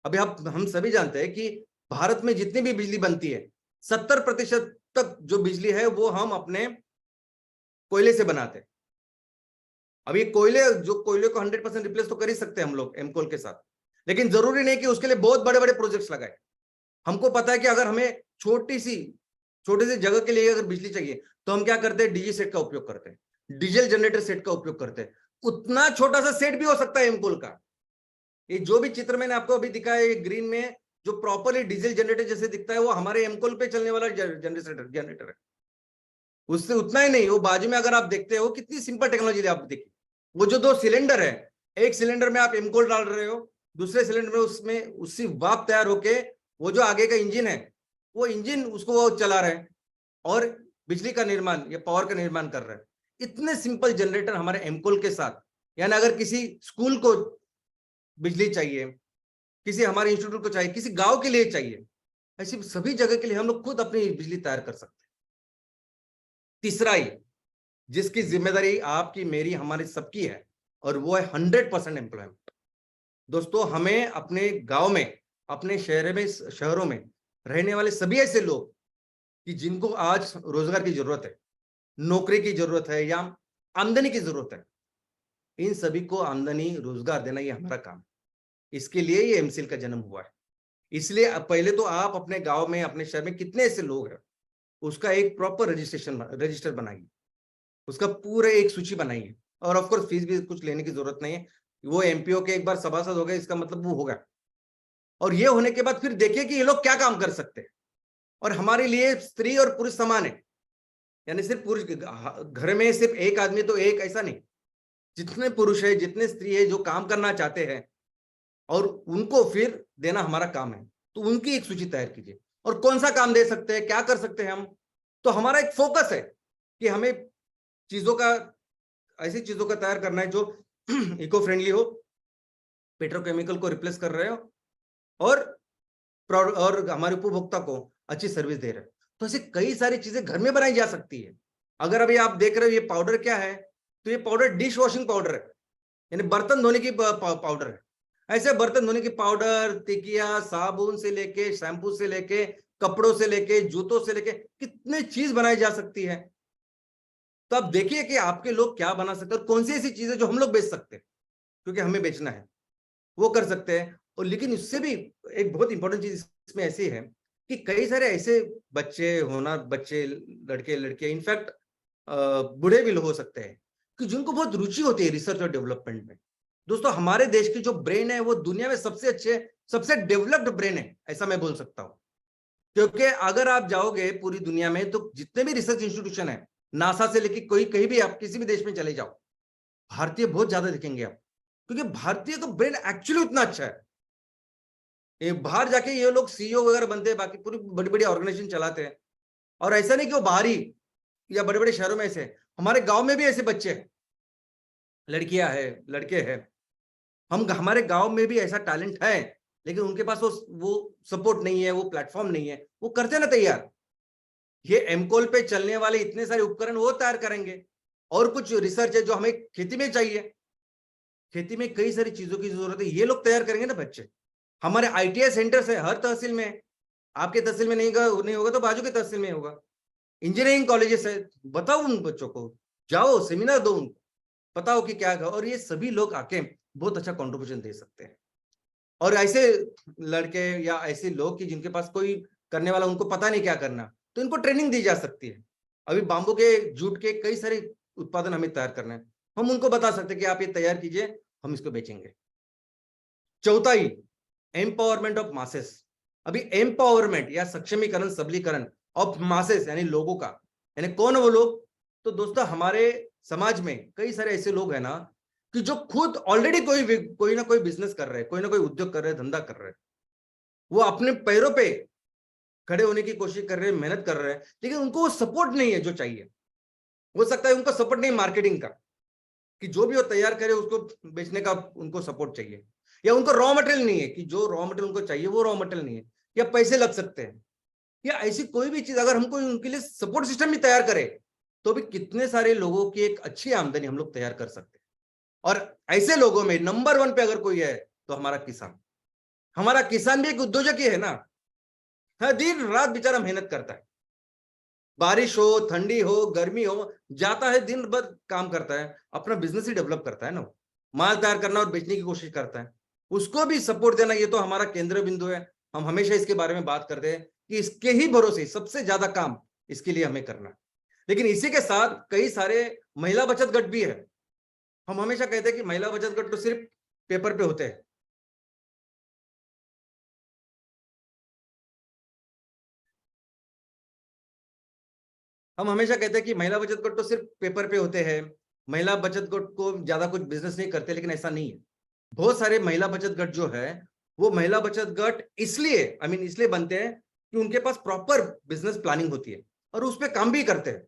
अभी हम सभी जानते हैं कि भारत में जितनी भी बिजली बनती है, 70% तक जो बिजली है वो हम अपने कोयले से बनाते हैं। अभी कोयले को 100% रिप्लेस तो कर ही सकते हैं हम लोग एमकोल के साथ, लेकिन जरूरी नहीं कि उसके लिए बहुत बड़े बड़े प्रोजेक्ट्स लगाए। हमको पता है कि अगर हमें छोटी सी जगह के लिए अगर बिजली चाहिए, तो हम क्या करते हैं, डीजी सेट का उपयोग करते हैं, डीजल जनरेटर सेट का उपयोग करते हैं। उतना छोटा सा सेट भी हो सकता है एमकोल का। ये जो भी चित्र मैंने आपको अभी दिखाया है ग्रीन में, जो प्रॉपरली डीजल जनरेटर जैसे दिखता है, वो हमारे एमकोल पे चलने वाला जनरेटर है। उससे उतना ही नहीं, वो बाजू में अगर आप देखते हो कितनी सिंपल टेक्नोलॉजी आप देखिए, वो जो 2 सिलेंडर है, एक सिलेंडर में आप एमकोल डाल रहे हो, दूसरे सिलेंडर में उसमें उससी वाप तैयार होके वो जो आगे का इंजन है, वो इंजन उसको वो चला रहे हैं और बिजली का निर्माण या पावर का निर्माण कर रहे हैं। इतने सिंपल जनरेटर हमारे एमकोल के साथ। यानी अगर किसी स्कूल को बिजली चाहिए, किसी हमारे इंस्टीट्यूट को चाहिए, किसी गांव के लिए चाहिए, ऐसी सभी जगह के लिए हम लोग खुद अपनी बिजली तैयार कर सकते हैं। तीसरा ही, जिसकी जिम्मेदारी आपकी, मेरी, हमारी सबकी है, और वो है 100% एम्प्लॉयमेंट। दोस्तों हमें अपने गांव में, अपने शहरों में रहने वाले सभी ऐसे लोग कि जिनको आज रोजगार की जरूरत है, नौकरी की जरूरत है या आमदनी की जरूरत है, इन सभी को आमदनी, रोजगार देना ये हमारा काम है। इसके लिए ये एमसीएल का जन्म हुआ है। इसलिए पहले तो आप अपने गांव में, अपने शहर में कितने ऐसे लोग हैं, उसका एक प्रॉपर रजिस्टर बनाइए, उसका पूरा एक सूची बनाइए। और ऑफकोर्स फीस भी कुछ लेने की जरूरत नहीं है, वो एमपीओ के एक बार सभासद हो गए, इसका मतलब वो होगा। और ये होने के बाद फिर देखिए कि ये लोग क्या काम कर सकते हैं। और हमारे लिए स्त्री और पुरुष समान है, यानी सिर्फ पुरुष घर में सिर्फ एक आदमी तो एक, ऐसा नहीं। जितने पुरुष है, जितने स्त्री है जो काम करना चाहते हैं और उनको फिर देना हमारा काम है, तो उनकी एक सूची तैयार कीजिए। और कौन सा काम दे सकते हैं, क्या कर सकते हैं हम, तो हमारा एक फोकस है कि हमें ऐसी चीजों का तैयार करना है जो इको फ्रेंडली हो, पेट्रोकेमिकल को रिप्लेस कर रहे हो और हमारे उपभोक्ता को अच्छी सर्विस दे रहे हो। तो ऐसे कई सारी चीजें घर में बनाई जा सकती है। अगर अभी आप देख रहे हो ये पाउडर क्या है, तो ये पाउडर डिश वॉशिंग पाउडर है, यानी बर्तन धोने की पाउडर है। ऐसे बर्तन धोने की पाउडर, टिकिया, साबुन से लेके, शैम्पू से लेके, कपड़ों से लेके, जूतों से लेके, कितने चीज बनाई जा सकती है। तो आप देखिए कि आपके लोग क्या बना सकते हैं और कौन सी ऐसी चीजें जो हम लोग बेच सकते हैं, क्योंकि हमें बेचना है, वो कर सकते हैं। और लेकिन इससे भी एक बहुत इंपॉर्टेंट चीज इसमें ऐसी है कि कई सारे ऐसे बच्चे, लड़के लड़कियां, इनफैक्ट बूढ़े भी हो सकते हैं कि जिनको बहुत रुचि होती है रिसर्च और डेवलपमेंट में। दोस्तों हमारे देश की जो ब्रेन है वो दुनिया में सबसे अच्छे, सबसे डेवलप्ड ब्रेन है, ऐसा मैं बोल सकता हूं। क्योंकि अगर आप जाओगे पूरी दुनिया में तो जितने भी रिसर्च इंस्टीट्यूशन है, नासा से लेके कोई कहीं भी, आप किसी भी देश में चले जाओ, भारतीय बहुत ज्यादा दिखेंगे आप, क्योंकि भारतीय का ब्रेन एक्चुअली उतना अच्छा है। ये बाहर जाके ये लोग सीईओ वगैरह बनते हैं, बाकी पूरी बड़ी बड़ी ऑर्गेनाइजेशन चलाते हैं, और ऐसा नहीं कि वो बाहरी या बड़े बड़े शहरों में ऐसे, हमारे गांव में भी ऐसे बच्चे हैं, लड़कियां हैं, लड़के हैं, हमारे गांव में भी ऐसा टैलेंट है, लेकिन उनके पास वो सपोर्ट नहीं है, वो प्लेटफॉर्म नहीं है, वो करते ना तैयार। ये एमकोल पे चलने वाले इतने सारे उपकरण वो तैयार करेंगे, और कुछ रिसर्च है जो हमें खेती में चाहिए, खेती में कई सारी चीजों की जरूरत है, ये लोग तैयार करेंगे ना बच्चे। हमारे आईटीआई सेंटर्स है हर तहसील में, आपके तहसील में नहीं होगा तो बाजू के तहसील में होगा। इंजीनियरिंग कॉलेजेस है, बताओ उन बच्चों को, जाओ सेमिनार दो उनको, बताओ कि क्या, और ये सभी लोग आके बहुत अच्छा कंट्रीब्यूशन दे सकते हैं। और ऐसे लड़के या ऐसे लोग कि जिनके पास कोई करने वाला, उनको पता नहीं क्या करना, तो इनको ट्रेनिंग दी जा सकती है। अभी बाम्बू के, जूट के कई सारे उत्पादन हमें तैयार करना है, हम उनको बता सकते हैं कि आप ये तैयार कीजिए, हम इसको बेचेंगे। चौथा ही, एम्पावरमेंट ऑफ मासेस। अभी एम्पावरमेंट या सक्षमीकरण, सबलीकरण ऑफ मासेस यानी लोगों का, यानी कौन वो लोग? तो दोस्तों हमारे समाज में कई सारे ऐसे लोग हैं ना कि जो खुद ऑलरेडी कोई ना कोई बिजनेस कर रहे हैं, कोई ना कोई उद्योग कर रहे हैं, धंधा कर रहे हैं, वो अपने पैरों पे खड़े होने की कोशिश कर रहे हैं, मेहनत कर रहे हैं, लेकिन उनको वो सपोर्ट नहीं है जो चाहिए। हो सकता है उनको सपोर्ट नहीं मार्केटिंग का, कि जो भी वो तैयार करे उसको बेचने का उनको सपोर्ट चाहिए, या उनको रॉ मटेरियल नहीं है, कि जो रॉ मटेरियल उनको चाहिए वो रॉ मटेरियल नहीं है, या पैसे लग सकते हैं, या ऐसी कोई भी चीज। अगर हमको उनके लिए सपोर्ट सिस्टम भी तैयार करे तो भी कितने सारे लोगों की एक अच्छी आमदनी हम लोग तैयार कर सकते हैं। और ऐसे लोगों में नंबर 1 पे अगर कोई है तो हमारा किसान। हमारा किसान भी एक उद्योजक ही है ना, हर दिन रात बेचारा मेहनत करता है, बारिश हो, ठंडी हो, गर्मी हो, जाता है, दिन भर काम करता है, अपना बिजनेस ही डेवलप करता है ना, माल तैयार करना और बेचने की कोशिश करता है, उसको भी सपोर्ट देना, ये तो हमारा केंद्र बिंदु है। हम हमेशा इसके बारे में बात करते हैं कि इसके ही भरोसे सबसे ज्यादा काम इसके लिए हमें करना है। लेकिन इसी के साथ कई सारे महिला बचत गट भी है। हम हमेशा कहते हैं कि महिला बचत गट तो सिर्फ पेपर पे होते हैं, हम हमेशा कहते हैं कि महिला बचत गट तो सिर्फ पेपर पे होते हैं, महिला बचत गट को ज्यादा कुछ बिजनेस नहीं करते, लेकिन ऐसा नहीं है। बहुत सारे महिला बचत गट जो है वो महिला बचत गट इसलिए बनते हैं कि उनके पास प्रॉपर बिजनेस प्लानिंग होती है और उस पर काम भी करते हैं।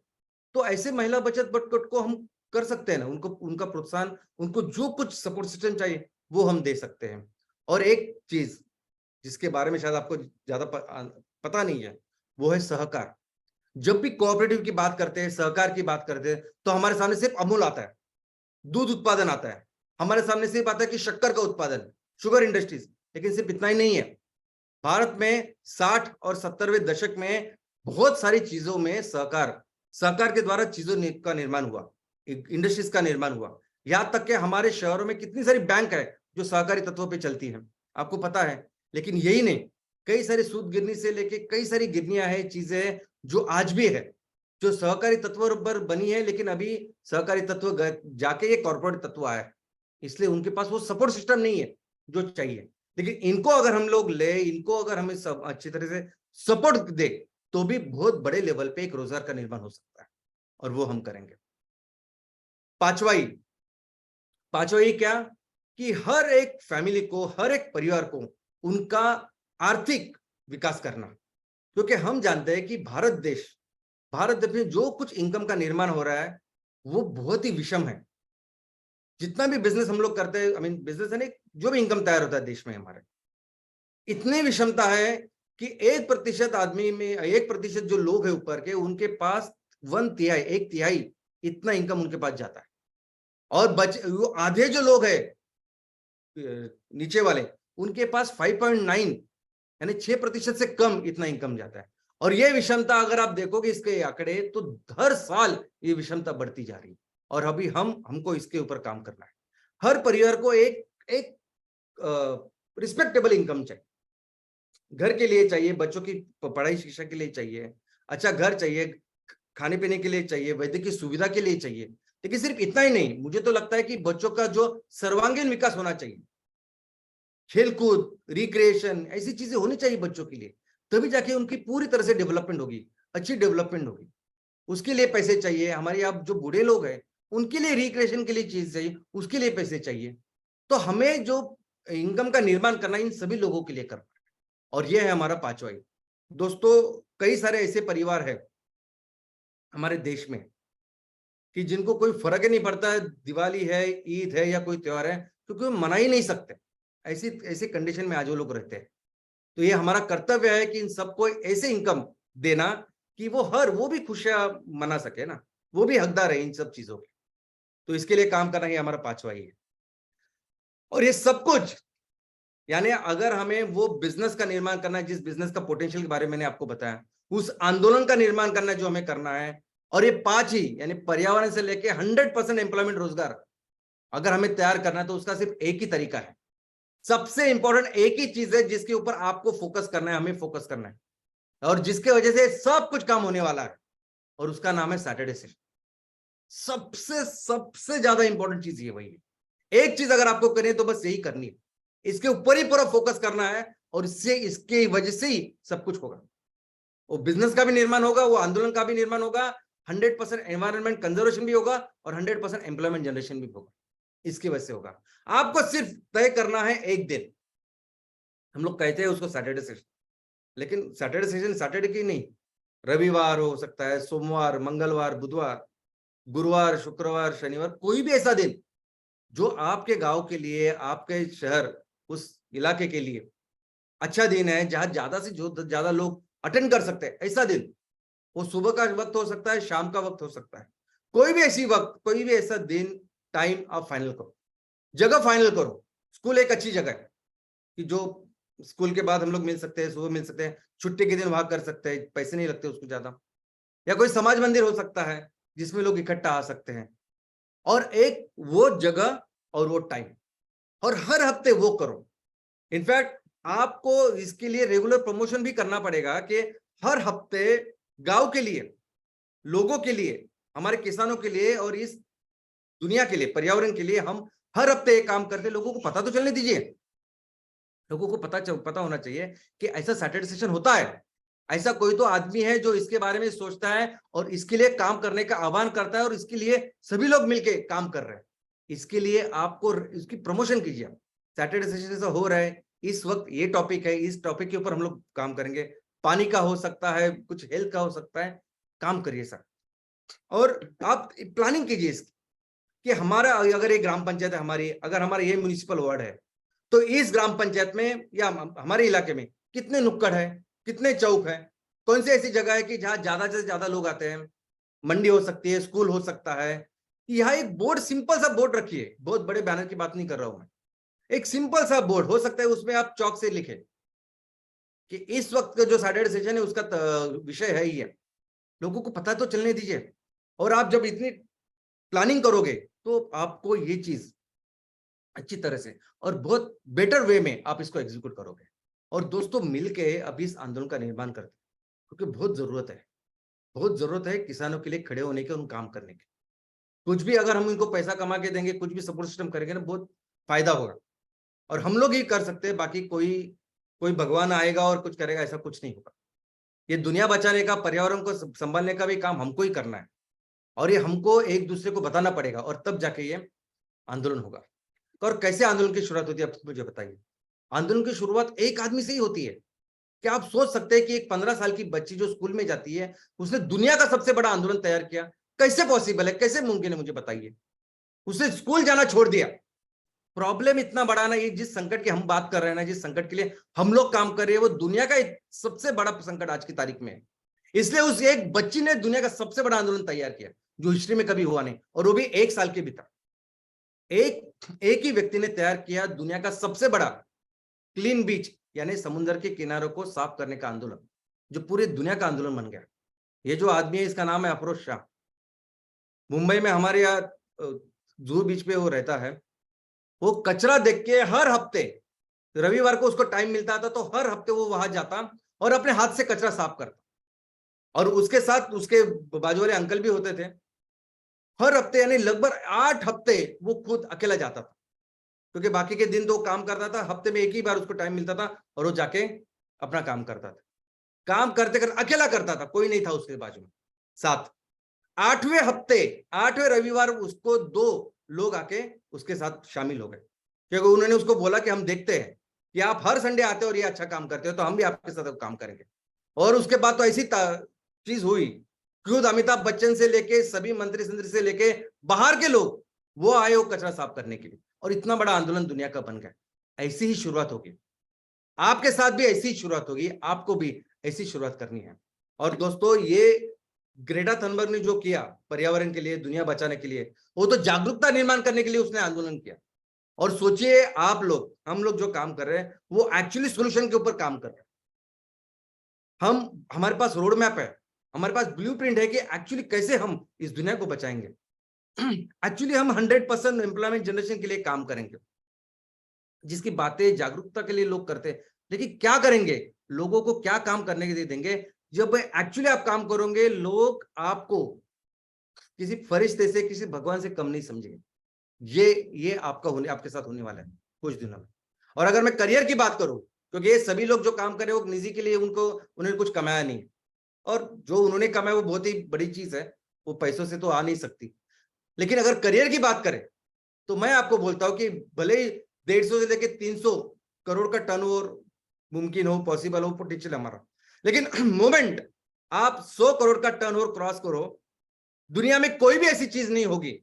तो ऐसे महिला बचत गट को हम कर सकते हैं ना, उनको उनका प्रोत्साहन, उनको जो कुछ सपोर्ट सिस्टम चाहिए वो हम दे सकते हैं। और एक चीज जिसके बारे में शायद आपको ज्यादा पता नहीं है, वो है सहकार। जब भी कोऑपरेटिव की बात करते हैं, सहकार की बात करते हैं, तो हमारे सामने सिर्फ अमूल आता है, दूध उत्पादन आता है, हमारे सामने सिर्फ आता है कि शक्कर का उत्पादन, शुगर इंडस्ट्रीज। लेकिन सिर्फ इतना ही नहीं है, भारत में 60 और 70वें दशक में बहुत सारी चीजों में सहकार के द्वारा चीजों का निर्माण हुआ, इंडस्ट्रीज का निर्माण हुआ। यहां तक कि हमारे शहरों में कितनी सारी बैंक है जो सहकारी तत्वों पे चलती है, आपको पता है। लेकिन यही नहीं, कई सारी सूद गिरनी से लेके कई सारी गिरनियां हैं, चीजें जो आज भी है, जो सहकारी तत्वों पर बनी है, लेकिन अभी सहकारी तत्व जाके ये कॉर्पोरेट तत्व आया है, इसलिए उनके पास वो सपोर्ट सिस्टम नहीं है जो चाहिए। लेकिन इनको अगर हम लोग ले, इनको अगर हमें सब अच्छी तरह से सपोर्ट दे, तो भी बहुत बड़े लेवल पे एक रोजगार का निर्माण हो सकता है, और वो हम करेंगे। पांचवाई क्या, कि हर एक फैमिली को, हर एक परिवार को उनका आर्थिक विकास करना। क्योंकि हम जानते हैं कि भारत देश में जो कुछ इनकम का निर्माण हो रहा है वो बहुत ही विषम है। जितना भी बिजनेस हम लोग करते हैं, बिजनेस है, जो भी इनकम तैयार होता है देश में हमारे, इतनी विषमता है कि 1% आदमी में 1% जो लोग हैं ऊपर के, उनके पास 1/3 इतना इनकम उनके पास जाता है, और आधे जो लोग हैं नीचे वाले, उनके पास 5.9 यानी 6% से कम इतना इनकम जाता है। और ये विषमता अगर आप देखोगे इसके आंकड़े, तो हर साल ये विषमता बढ़ती जा रही है, और अभी हमको इसके ऊपर काम करना है। हर परिवार को एक रिस्पेक्टेबल इनकम चाहिए, घर के लिए चाहिए, बच्चों की पढ़ाई शिक्षा के लिए चाहिए, अच्छा घर चाहिए, खाने पीने के लिए चाहिए, वैद्यकीय सुविधा के लिए चाहिए। लेकिन सिर्फ इतना ही नहीं, मुझे तो लगता है कि बच्चों का जो सर्वांगीण विकास होना चाहिए, खेलकूद, रिक्रिएशन, ऐसी चीजें होनी चाहिए बच्चों के लिए, तभी जाके उनकी पूरी तरह से डेवलपमेंट होगी, अच्छी डेवलपमेंट होगी। उसके लिए पैसे चाहिए। हमारे आप जो बूढ़े लोग हैं उनके लिए रिक्रिएशन के लिए चीज चाहिए, उसके लिए पैसे चाहिए। तो हमें जो इनकम का निर्माण करना इन सभी लोगों के लिए करना है, और ये है हमारा पांचवा ई। दोस्तों, कई सारे ऐसे परिवार है हमारे देश में कि जिनको कोई फर्क ही नहीं पड़ता है, दिवाली है, ईद है या कोई त्योहार है, क्योंकि वो मना ही नहीं सकते। ऐसी ऐसी कंडीशन में आज वो लोग रहते हैं। तो ये हमारा कर्तव्य है कि इन सबको ऐसे इनकम देना कि वो भी खुशियां मना सके ना, वो भी हकदार है इन सब चीजों के। तो इसके लिए काम करना ही हमारा पांचवा ही है। और ये सब कुछ यानी अगर हमें वो बिजनेस का निर्माण करना है, जिस बिजनेस का पोटेंशियल के बारे में मैंने आपको बताया, उस आंदोलन का निर्माण करना है जो हमें करना है, और ये पांच ही यानी पर्यावरण से लेके 100% एम्प्लॉयमेंट, रोजगार अगर हमें तैयार करना है तो उसका सिर्फ एक ही तरीका है। सबसे इंपॉर्टेंट एक ही चीज है जिसके ऊपर आपको फोकस करना है, हमें फोकस करना है, और जिसके वजह से सब कुछ काम होने वाला है, और उसका नाम है सैटरडे सेशन। सबसे सबसे ज्यादा इंपॉर्टेंट चीज ये वही है। एक चीज अगर आपको करनी है तो बस यही करनी है, इसके ऊपर ही पूरा फोकस करना है, और इससे इसके वजह से ही सब कुछ होगा। वो बिजनेस का भी निर्माण होगा, वो आंदोलन का भी निर्माण होगा, 100% एनवायरमेंट कंजर्वेशन भी होगा, और 100% एम्प्लॉयमेंट जनरेशन भी होगा। इसकी वजह से होगा। आपको सिर्फ तय करना है एक दिन। हम लोग कहते हैं उसको सैटरडे सेशन, लेकिन सैटरडे सेशन सैटरडे की नहीं, रविवार हो सकता है, सोमवार, मंगलवार, बुधवार, गुरुवार, शुक्रवार, शनिवार, कोई भी ऐसा दिन जो आपके गांव के लिए, आपके शहर, उस इलाके के लिए अच्छा दिन है, जहां ज्यादा से ज्यादा लोग अटेंड कर सकते हैं, ऐसा दिन। वो सुबह का वक्त हो सकता है, शाम का वक्त हो सकता है, कोई भी ऐसी वक्त, कोई भी ऐसा दिन, टाइम आप फाइनल करो, जगह फाइनल करो। स्कूल एक अच्छी जगह है कि जो स्कूल के बाद हम लोग मिल सकते हैं, सुबह मिल सकते हैं, छुट्टी के दिन वहां कर सकते हैं, पैसे नहीं लगते उसको ज्यादा। या कोई समाज मंदिर हो सकता है जिसमें लोग इकट्ठा आ सकते हैं, और एक वो जगह और वो टाइम, और हर हफ्ते वो करो। इनफैक्ट आपको इसके लिए रेगुलर प्रमोशन भी करना पड़ेगा कि हर हफ्ते गांव के लिए, लोगों के लिए, हमारे किसानों के लिए, और इस दुनिया के लिए, पर्यावरण के लिए हम हर हफ्ते एक काम करते। लोगों को पता तो चलने दीजिए, लोगों को पता होना चाहिए कि ऐसा सैटरडे सेशन होता है। ऐसा कोई तो आदमी है जो इसके बारे में सोचता है और इसके लिए काम करने का आह्वान करता है, और इसके लिए सभी लोग मिलके काम कर रहे हैं। इसके लिए आपको इसकी प्रमोशन कीजिए। सैटरडे सेशन ऐसा हो रहा है, इस वक्त ये टॉपिक है, इस टॉपिक के ऊपर हम लोग काम करेंगे। पानी का हो सकता है, कुछ हेल्थ का हो सकता है, काम करिए सर। और आप प्लानिंग कीजिए इसकी कि हमारा अगर एक ग्राम पंचायत है हमारी, अगर हमारा ये म्युनिसिपल वार्ड है, तो इस ग्राम पंचायत में या हमारे इलाके में कितने नुक्कड़ है, कितने चौक है, कौन सी ऐसी जगह है कि जहां ज्यादा से ज्यादा लोग आते हैं। मंडी हो सकती है, स्कूल हो सकता है। यहाँ एक बोर्ड, सिंपल सा बोर्ड रखिए, बहुत बड़े बैनर की बात नहीं कर रहा हूं मैं, एक सिंपल सा बोर्ड हो सकता है, उसमें आप चौक से लिखे कि इस वक्त का जो सैटरडे सेशन है उसका विषय है ये। लोगों को पता तो चलने दीजिए। और आप जब इतनी प्लानिंग करोगे तो आपको ये चीज अच्छी तरह से और बहुत बेटर वे में आप इसको एग्जीक्यूट करोगे। और दोस्तों, मिलके अभी इस आंदोलन का निर्माण करते हैं, क्योंकि बहुत जरूरत है किसानों के लिए खड़े होने के, उन काम करने के। कुछ भी अगर हम इनको पैसा कमा के देंगे, कुछ भी सपोर्ट सिस्टम करेंगे ना, बहुत फायदा होगा। और हम लोग ही कर सकते हैं, बाकी कोई भगवान आएगा और कुछ करेगा, ऐसा कुछ नहीं होगा। ये दुनिया बचाने का, पर्यावरण को संभालने का भी काम हमको ही करना है, और ये हमको एक दूसरे को बताना पड़ेगा, और तब जाके ये आंदोलन होगा। और कैसे आंदोलन की शुरुआत होती है, आप मुझे बताइए। आंदोलन की शुरुआत एक आदमी से ही होती है। क्या आप सोच सकते हैं कि एक 15 साल की बच्ची जो स्कूल में जाती है, उसने दुनिया का सबसे बड़ा आंदोलन तैयार किया? कैसे पॉसिबल है, कैसे मुमकिन है, मुझे बताइए। उसने स्कूल जाना छोड़ दिया। प्रॉब्लम इतना बड़ा ना, ये जिस संकट की हम बात कर रहे हैं ना, जिस संकट के लिए हम लोग काम कर रहे हैं, वो दुनिया का सबसे बड़ा संकट आज की तारीख में है। इसलिए उस एक बच्ची ने दुनिया का सबसे बड़ा आंदोलन तैयार किया, जो हिस्ट्री में कभी हुआ नहीं, और वो भी 1 साल के भीतर। एक ही व्यक्ति ने तैयार किया दुनिया का सबसे बड़ा क्लीन बीच, यानी समुद्र के किनारों को साफ करने का आंदोलन, जो पूरे दुनिया का आंदोलन बन गया। ये जो आदमी है, इसका नाम है अफरोज शाह। मुंबई में हमारे यहाँ जूहू बीच पे वो रहता है। वो कचरा देख के हर हफ्ते, रविवार को उसको टाइम मिलता था, तो हर हफ्ते वो वहां जाता और अपने हाथ से कचरा साफ करता। और उसके साथ उसके बाजू वाले अंकल भी होते थे। हर हफ्ते यानी लगभग 8 हफ्ते वो खुद अकेला जाता था, क्योंकि बाकी के दिन तो काम करता था, हफ्ते में एक ही बार उसको टाइम मिलता था, और वो जाके अपना काम करता था। काम करते करते अकेला करता था, कोई नहीं था उसके बाजू में साथ। 8वें हफ्ते 8वें रविवार उसको 2 लोग आके उसके साथ शामिल हो गए, क्योंकि उन्होंने उसको बोला कि हम देखते हैं कि आप हर संडे आते हो और ये अच्छा काम करते हो, तो हम भी आपके साथ काम करेंगे। और उसके बाद तो ऐसी चीज हुई, खुद अमिताभ बच्चन से लेके सभी मंत्री संत्री से लेके बाहर के लोग वो आए वो कचरा साफ करने के लिए, और इतना बड़ा आंदोलन दुनिया का बन गया। ऐसी ही शुरुआत होगी, आपके साथ भी ऐसी ही शुरुआत होगी, आपको भी ऐसी शुरुआत करनी है। और दोस्तों, ये ग्रेटा थनबर्ग ने जो किया पर्यावरण के लिए, दुनिया बचाने के लिए, वो तो जागरूकता निर्माण करने के लिए उसने आंदोलन किया। और सोचिए आप लोग, हम लोग जो काम कर रहे हैं वो एक्चुअली सॉल्यूशन के ऊपर काम कर रहे हैं। हमारे पास रोड मैप है, हमारे पास ब्लूप्रिंट है कि एक्चुअली कैसे हम इस दुनिया को बचाएंगे। एक्चुअली हम 100% एम्प्लॉयमेंट जनरेशन के लिए काम करेंगे, जिसकी बातें जागरूकता के लिए लोग करते हैं। लेकिन क्या करेंगे, लोगों को क्या काम करने के लिए देंगे? जब एक्चुअली आप काम करोगे, लोग आपको किसी फरिश्ते से, किसी भगवान से कम नहीं समझेंगे। ये आपके साथ होने वाला है कुछ दिनों में। और अगर मैं करियर की बात करूं, क्योंकि ये सभी लोग जो काम कर रहे हैं वो निजी के लिए, उन्होंने कुछ कमाया नहीं, और जो उन्होंने कमाया वो बहुत ही बड़ी चीज है, वो पैसों से तो आ नहीं सकती। लेकिन अगर करियर की बात करें तो मैं आपको बोलता हूं कि भले ही 150 से लेकर 300 करोड़ का टर्नओवर मुमकिन हो, पॉसिबल हो, पोटेंशियल हमारा, लेकिन मोमेंट आप 100 करोड़ का टर्नओवर क्रॉस करो, दुनिया में कोई भी ऐसी चीज नहीं होगी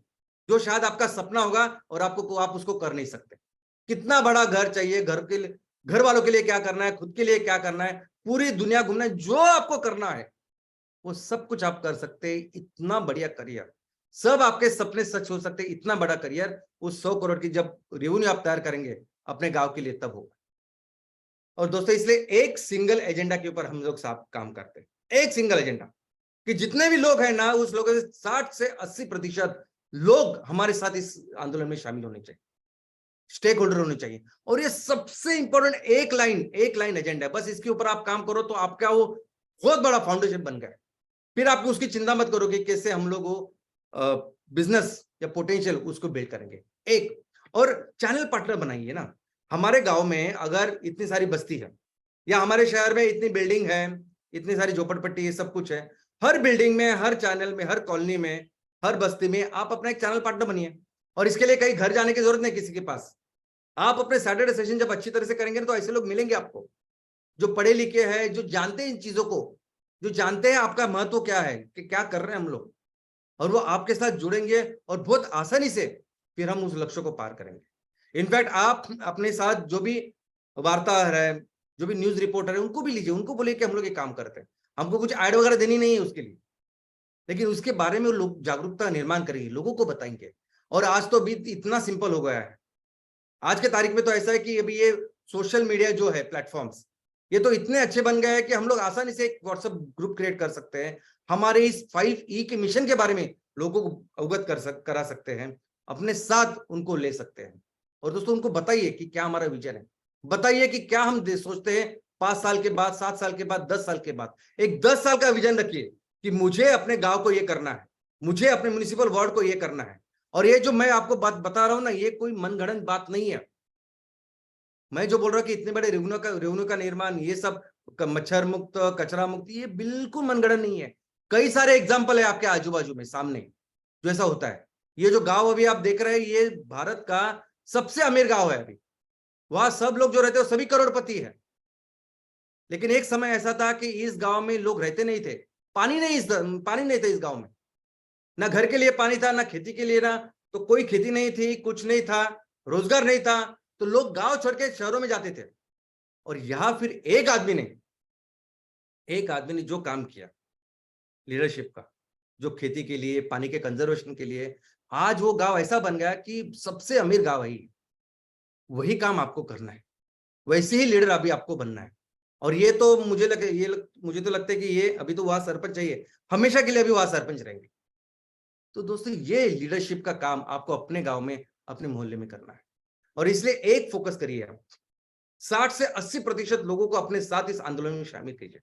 जो शायद आपका सपना होगा और आप उसको कर नहीं सकते। कितना बड़ा घर चाहिए, घर वालों के लिए क्या करना है, खुद के लिए क्या करना है, पूरी दुनिया घूमना है, जो आपको करना है वो सब कुछ आप कर सकते हैं। इतना बढ़िया करियर, सब आपके सपने सच हो सकते हैं। इतना बड़ा करियर, उस 100 करोड़ की जब रेवेन्यू आप तैयार करेंगे अपने गांव के लिए, तब होगा। और दोस्तों, इसलिए एक सिंगल एजेंडा के ऊपर हम लोग साथ काम करते हैं, एक सिंगल एजेंडा, कि जितने भी लोग हैं ना, उस लोगों से 60 से 80% लोग हमारे साथ इस आंदोलन में शामिल होने चाहिए, स्टेक होल्डर होने चाहिए। और ये सबसे इंपॉर्टेंट एक लाइन एजेंडा है, बस इसके ऊपर आप काम करो तो आपका वो बहुत बड़ा फाउंडेशन बन गया। फिर आप उसकी चिंता मत करो कि कैसे हम लोग वो बिजनेस या पोटेंशियल उसको बिल्ड करेंगे। एक और चैनल पार्टनर बनाइए ना। हमारे गांव में अगर इतनी सारी बस्ती है, या हमारे शहर में इतनी बिल्डिंग है, इतनी सारी झोपड़पट्टी, ये सब कुछ है, हर बिल्डिंग में, हर चैनल में, हर कॉलोनी में, हर बस्ती में आप अपना एक चैनल पार्टनर बनिए। और इसके लिए कहीं घर जाने की जरूरत नहीं किसी के पास। आप अपने सैटरडे सेशन जब अच्छी तरह से करेंगे तो ऐसे लोग मिलेंगे आपको, जो पढ़े लिखे हैं, जो जानते हैं इन चीजों को, जो जानते हैं आपका महत्व क्या है, कि क्या कर रहे हैं हम लोग, और वो आपके साथ जुड़ेंगे और बहुत आसानी से फिर हम उस लक्ष्य को पार करेंगे। इनफैक्ट आप अपने साथ जो भी वार्ताहर है, जो भी न्यूज रिपोर्टर है, उनको भी लीजिए, उनको बोलिए कि हम लोग ये काम करते हैं, हमको कुछ ऐड वगैरह देनी नहीं है उसके लिए, लेकिन उसके बारे में लोग जागरूकता निर्माण करेंगे, लोगों को बताएंगे। और आज तो भी इतना सिंपल हो गया है, आज के तारीख में तो ऐसा है कि अभी ये सोशल मीडिया जो है, प्लेटफॉर्म्स, ये तो इतने अच्छे बन गए हैं कि हम लोग आसानी से एक व्हाट्सएप ग्रुप क्रिएट कर सकते हैं, हमारे इस 5E के मिशन के बारे में लोगों को अवगत करा सकते हैं, अपने साथ उनको ले सकते हैं। और दोस्तों, उनको बताइए कि क्या हमारा विजन है, बताइए कि क्या हम सोचते हैं 5 साल के बाद, 7 साल के बाद, 10 साल के बाद। एक 10 साल का विजन रखिए कि मुझे अपने गांव को ये करना है, मुझे अपने म्युनिसिपल वार्ड को ये करना है। और ये जो मैं आपको बात बता रहा हूं ना, ये कोई मनगढ़ंत बात नहीं है। मैं जो बोल रहा हूं कि इतने बड़े रेवेन्यू का निर्माण, ये सब मच्छर मुक्त, कचरा मुक्त, ये बिल्कुल मनगढ़ंत नहीं है। कई सारे एग्जाम्पल है आपके आजू बाजू में सामने जो ऐसा होता है। ये जो गांव अभी आप देख रहे हैं, ये भारत का सबसे अमीर गांव है। अभी वहां सब लोग जो रहते हैं सभी करोड़पति है। लेकिन एक समय ऐसा था कि इस गांव में लोग रहते नहीं थे, पानी नहीं था इस गांव में, ना घर के लिए पानी था, ना खेती के लिए, ना तो कोई खेती नहीं थी, कुछ नहीं था, रोजगार नहीं था, तो लोग गांव छोड़ के शहरों में जाते थे। और यहां फिर एक आदमी ने जो काम किया लीडरशिप का, जो खेती के लिए, पानी के कंजर्वेशन के लिए, आज वो गांव ऐसा बन गया कि सबसे अमीर गांव है। वही काम आपको करना है, वैसे ही लीडर अभी आपको बनना है। और ये तो मुझे तो लगता है कि ये अभी तो वहां सरपंच चाहिए, हमेशा के लिए अभी वहां सरपंच रहेंगे। तो दोस्तों, ये लीडरशिप का काम आपको अपने गांव में, अपने मोहल्ले में करना है। और इसलिए एक फोकस करिए आप, 60 से 80% लोगों को अपने साथ इस आंदोलन में शामिल कीजिए।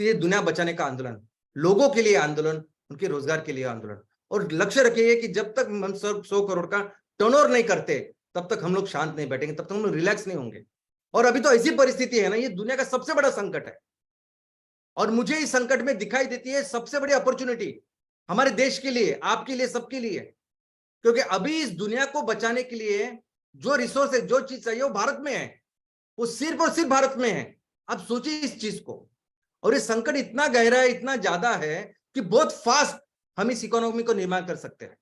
ये दुनिया बचाने का आंदोलन, लोगों के लिए आंदोलन, उनके रोजगार के लिए आंदोलन। और लक्ष्य रखिए कि जब तक हम 100 करोड़ का टर्नओवर नहीं करते, तब तक हम लोग शांत नहीं बैठेंगे, तब तक हम लोग रिलैक्स नहीं होंगे। और अभी तो ऐसी परिस्थिति है ना, ये दुनिया का सबसे बड़ा संकट है। और मुझे इस संकट में दिखाई देती है सबसे बड़ी अपॉर्चुनिटी हमारे देश के लिए, आपके लिए, सबके लिए। क्योंकि अभी इस दुनिया को बचाने के लिए जो रिसोर्स है, जो चीज चाहिए वो भारत में है, वो सिर्फ और सिर्फ भारत में है। अब सोचिए इस चीज को। और ये संकट इतना गहरा है, इतना ज्यादा है कि बहुत फास्ट हम इस इकोनॉमी को निर्माण कर सकते हैं।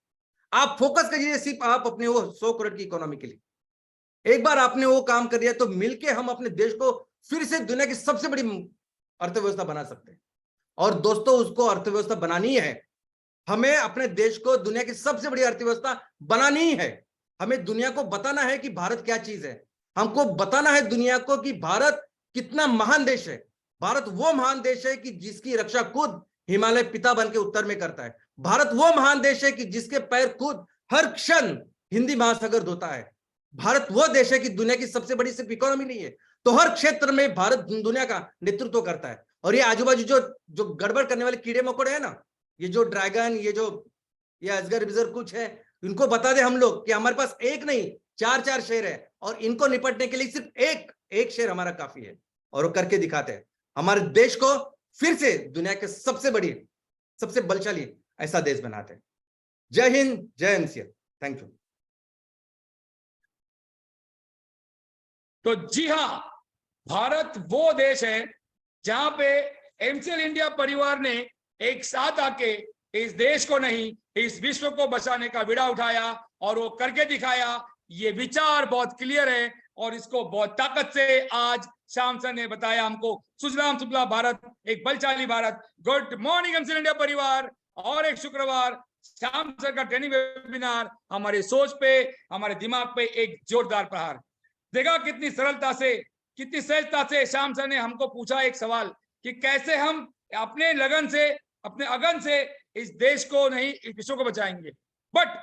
आप फोकस करिए सिर्फ आप अपने वो 100 करोड़ की इकोनॉमी के लिए। एक बार आपने वो काम कर लिया तो मिलके हम अपने देश को फिर से दुनिया की सबसे बड़ी अर्थव्यवस्था बना सकते हैं। और दोस्तों, उसको अर्थव्यवस्था बनानी है, हमें अपने देश को दुनिया की सबसे बड़ी अर्थव्यवस्था बनानी है। हमें दुनिया को बताना है कि भारत क्या चीज है। हमको बताना है दुनिया को कि भारत कितना महान देश है। भारत वो महान देश है कि जिसकी रक्षा खुद हिमालय पिता बन के उत्तर में करता है। भारत वो महान देश है कि जिसके पैर खुद हर क्षण हिंदी महासागर धोता है। भारत वो देश है कि दुनिया की सबसे बड़ी सिर्फ इकोनॉमी नहीं है, तो हर क्षेत्र में भारत दुनिया का नेतृत्व करता है। और ये आजू बाजू जो गड़बड़ करने वाले कीड़े मकोड़े हैं ना, ये जो ड्रैगन, ये अजगर बिजर कुछ है, इनको बता दे हम लोग कि हमारे पास एक नहीं 4 शेर है, और इनको निपटने के लिए सिर्फ एक शेर हमारा काफी है। और वो करके दिखाते हैं, हमारे देश को फिर से दुनिया के सबसे बलशाली ऐसा देश बनाते हैं। जय हिंद, जय एमसीएल। Thank you. तो जी हाँ, भारत वो देश है जहां पे एमसीएल इंडिया परिवार ने एक साथ आके इस देश को नहीं, इस विश्व को बचाने का बीड़ा उठाया और वो करके दिखाया। ये विचार बहुत क्लियर है और इसको बहुत ताकत से आज श्याम सर ने बताया हमको। सुजलाम सुफलाम भारत, एक बलशाली Bharat. Good morning MCL India परिवार। और एक शुक्रवार श्याम सर का ट्रेनिंग वेबिनार हमारी सोच पे, हमारे दिमाग पे एक जोरदार प्रहार। देखा कितनी सरलता से, कितनी सहजता से श्याम सर ने हमको पूछा एक सवाल कि कैसे हम अपने लगन से, अपने अगन से इस देश को नहीं, इस विश्व को बचाएंगे। बट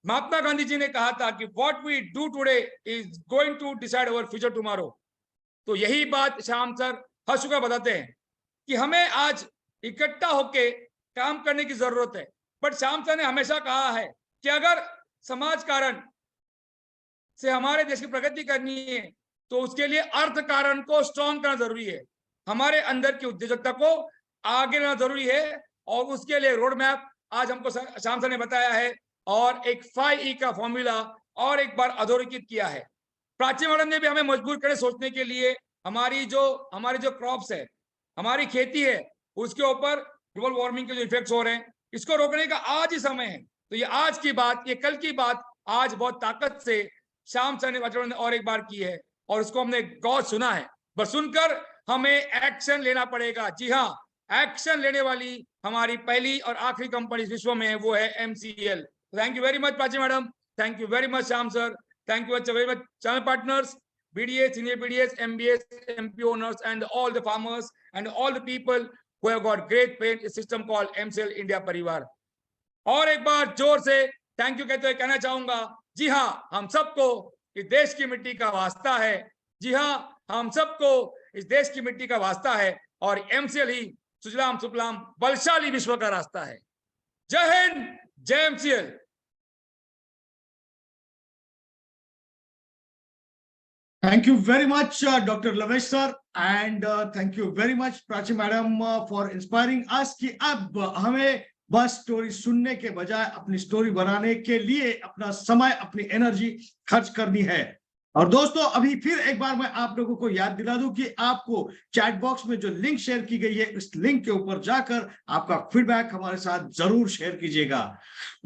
महात्मा गांधी जी ने कहा था कि what we do today is going to decide our future tomorrow. तो यही बात श्याम सर हर शुक्र बताते हैं कि हमें आज इकट्ठा होके काम करने की जरूरत है। बट श्याम सर ने हमेशा कहा है कि अगर समाज कारण से हमारे देश की प्रगति करनी है तो उसके लिए अर्थ कारण को स्ट्रॉन्ग करना जरूरी है। हमारे अंदर की उद्योजकता को आगे लाना जरूरी है और उसके लिए रोड मैप आज हमको श्याम सर ने बताया है और एक 5E का फॉर्मूला और एक बार अधोरेखित किया है। प्राची मैडम ने भी हमें मजबूर करे सोचने के लिए हमारी जो क्रॉप्स है, हमारी खेती है, उसके ऊपर ग्लोबल वार्मिंग के जो इफेक्ट्स हो रहे हैं, इसको रोकने का आज ही समय है। तो ये आज की बात, ये कल की बात आज बहुत ताकत से श्याम सर ने और एक बार की है और उसको हमने गौर सुना है। बस सुनकर हमें एक्शन लेना पड़ेगा। जी हाँ, एक्शन लेने वाली हमारी पहली और आखिरी कंपनी इस विश्व में है, वो है MCL. Thank you very much Prachi madam, thank you very much Shyam sir, thank you very much channel partners, BDS, senior BDS, MBS, MP owners and all the farmers and all the people who have got great faith in a system called MCL India परिवार। और एक बार जोर से thank you कहते हुए कहना चाहूंगा, जी हाँ, हम सबको इस देश की मिट्टी का वास्ता है। जी हाँ, हम सबको इस देश की मिट्टी का वास्ता है और एमसीएल ही सुजलाम सुफलाम बलशाली विश्व का रास्ता है। जय हिंद, जय MCL. Thank you very much, Dr. Lavesh sir, and thank you very much, Prachi madam, for inspiring us कि अब हमें बस स्टोरी सुनने के बजाय अपनी स्टोरी बनाने के लिए अपना समय, अपनी एनर्जी खर्च करनी है। और दोस्तों, अभी फिर एक बार मैं आप लोगों को याद दिला दूं कि आपको चैट बॉक्स में जो लिंक शेयर की गई है, इस लिंक के ऊपर जाकर आपका फीडबैक हमारे साथ जरूर शेयर कीजिएगा।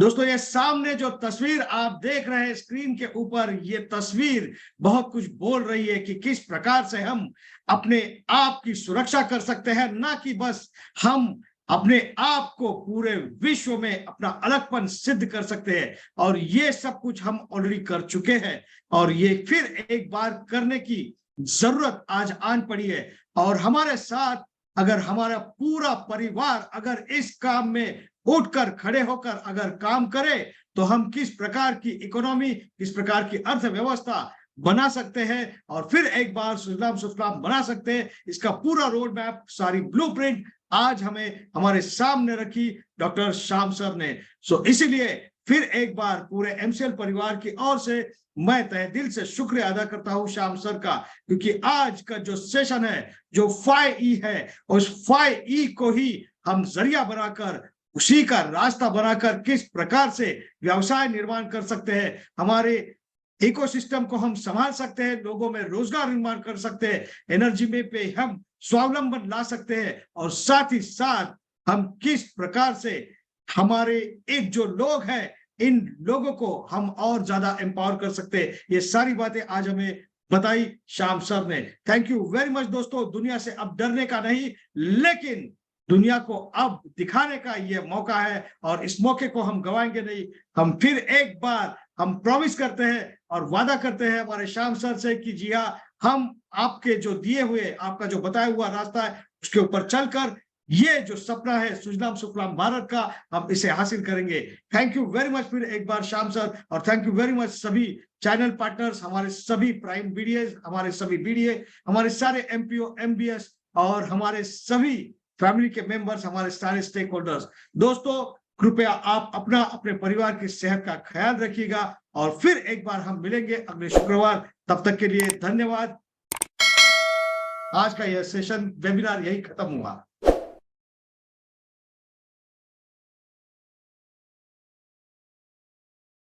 दोस्तों, ये सामने जो तस्वीर आप देख रहे हैं स्क्रीन के ऊपर, ये तस्वीर बहुत कुछ बोल रही है कि किस प्रकार से हम अपने आप की सुरक्षा कर सकते हैं, ना कि बस हम अपने आप को पूरे विश्व में अपना अलगपन सिद्ध कर सकते हैं। और ये सब कुछ हम ऑलरेडी कर चुके हैं और ये फिर एक बार करने की जरूरत आज आन पड़ी है। और हमारे साथ अगर हमारा पूरा परिवार अगर इस काम में उठकर खड़े होकर अगर काम करे तो हम किस प्रकार की इकोनॉमी, किस प्रकार की अर्थव्यवस्था बना सकते हैं और फिर एक बार सुजलाम सुफलाम बना सकते हैं। इसका पूरा रोड मैप, सारी ब्लूप्रिंट आज हमें हमारे सामने रखी डॉक्टर श्याम सर ने। सो इसीलिए फिर एक बार पूरे एमसीएल परिवार की ओर से मैं तहे दिल से शुक्रिया अदा करता हूं श्याम सर का, क्योंकि आज का जो सेशन है, जो 5E है, उस 5E को ही हम जरिया बनाकर, उसी का रास्ता बनाकर किस प्रकार से व्यवसाय निर्माण कर सकते हैं, हमारे इकोसिस्टम को हम संभाल सकते हैं, लोगों में रोजगार निर्माण कर सकते हैं, एनर्जी में पे हम स्वावलंबन ला सकते हैं, और साथ ही साथ हम किस प्रकार से हमारे एक जो लोग हैं, इन लोगों को हम और ज्यादा एम्पावर कर सकते हैं। ये सारी बातें आज हमें बताई श्याम सर ने। थैंक यू वेरी मच दोस्तों। दुनिया से अब डरने का नहीं, लेकिन दुनिया को अब दिखाने का ये मौका है, और इस मौके को हम गवाएंगे नहीं। हम फिर एक बार हम प्रॉमिस करते हैं और वादा करते हैं हमारे श्याम सर से कि जी हाँ, हम आपके जो दिए हुए, आपका जो बताया हुआ रास्ता है, उसके ऊपर चलकर ये जो सपना है सुजलाम सुफलाम भारत का, हम इसे हासिल करेंगे। थैंक यू वेरी मच फिर एक बार श्याम सर, और थैंक यू वेरी मच सभी चैनल पार्टनर्स, हमारे सभी प्राइम बीडीए, हमारे सभी बीडीए, हमारे सारे एमपीओ, एमबीएस और हमारे सभी फैमिली के मेंबर्स, हमारे सारे स्टेक होल्डर्स। दोस्तों कृपया आप अपना, अपने परिवार की सेहत का ख्याल रखिएगा, और फिर एक बार हम मिलेंगे अगले शुक्रवार। तब तक के लिए धन्यवाद। आज का यह सेशन, वेबिनार यही खत्म हुआ।